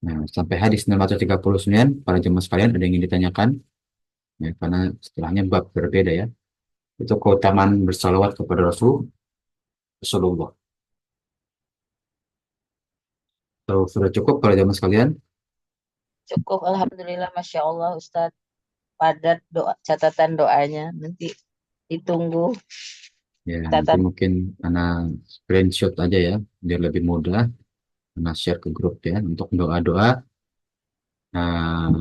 Nah, sampai hadis 639, para jemaah sekalian, ada yang ingin ditanyakan? Ya, karena setelahnya bab berbeda ya. Itu keutamaan bersalawat kepada Rasulullah. Kalau sudah cukup para jemaah sekalian, Cukup, alhamdulillah, masya Allah, Ustadz. Padat doa, catatan doanya. Nanti ditunggu ya nanti catat. mungkin anak screenshot aja ya, biar lebih mudah. Anak share ke grup ya, untuk doa-doa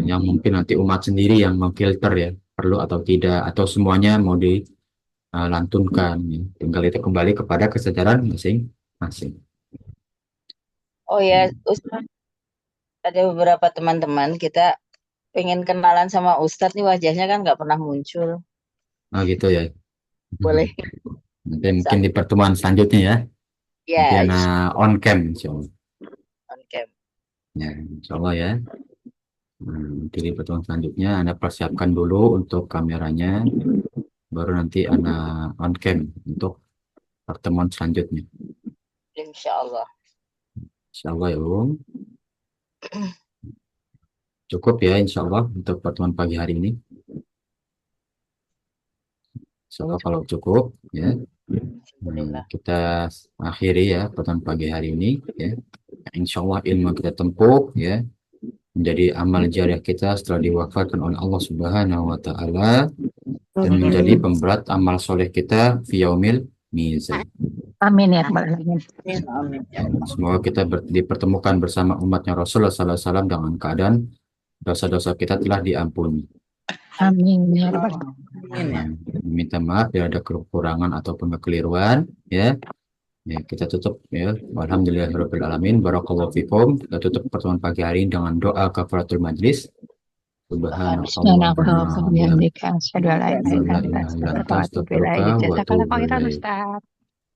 yang mungkin nanti umat sendiri yang memfilter ya, perlu atau tidak, atau semuanya mau dilantunkan. Ya. Tinggal itu kembali kepada kesadaran masing-masing. Oh ya, Ustadz, ada beberapa teman-teman kita pengen kenalan sama Ustadz nih, wajahnya kan nggak pernah muncul. Nah, gitu ya. Boleh. Nanti mungkin di pertemuan selanjutnya ya. Nanti Ya, anak on cam, insya Allah. oke. Ya, insya Allah ya. Nanti di pertemuan selanjutnya Anda persiapkan dulu untuk kameranya, baru nanti anak on cam untuk pertemuan selanjutnya. Insya Allah. Insya Allah ya, Bung. Cukup ya, insya Allah untuk pertemuan pagi hari ini. Insya Allah kalau cukup, ya. Alhamdulillah. Kita akhiri ya pertemuan pagi hari ini, ya. Insya Allah ilmu yang kita tempuh, ya, menjadi amal jariah kita setelah diwafatkan oleh Allah Subhanahu wa Ta'ala, dan menjadi pemberat amal soleh kita fi yaumil mizan. Amin ya rabbal alamin. Amin, amin. Ya Ya, Allah. semoga kita dipertemukan bersama umatnya Rasulullah SAW dengan keadaan dosa-dosa kita telah diampuni. Amin ya rabbal Amin ya. Ya, minta maaf bila ada kekurangan ataupun kekeliruan, ya. Ya, kita tutup ya. Alhamdulillahirabbil alamin. Barakallahu fikum. Kita tutup pertemuan pagi hari ini dengan doa kafaratul majlis. Subhanallah Subhanallah wa bihamdika asyhadu an la ilaha illa la anta ilaha illa anta astaghfiruka wa atubu astaghfiruka ilaik. wa Jazakallah atubu khairan ilaik. Ustaz.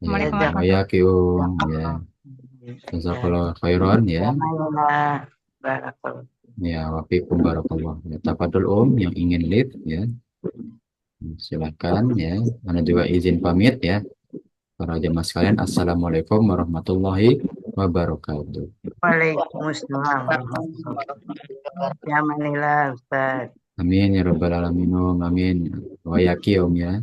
Ya, Assalamualaikum wa warahmatullahi yakum, ya. Jazakallah khairan ya. Ya, wa fikum barakallah. Ya, tafadhol yang ingin live ya. Silakan ya. Anda juga izin pamit ya. Para jemaah sekalian, assalamualaikum warahmatullahi wabarakatuh. Waalaikumsalam warahmatullahi wabarakatuh. Ya manila Ustaz. Amin ya rabbal alamin. Amin. Wa yakum ya.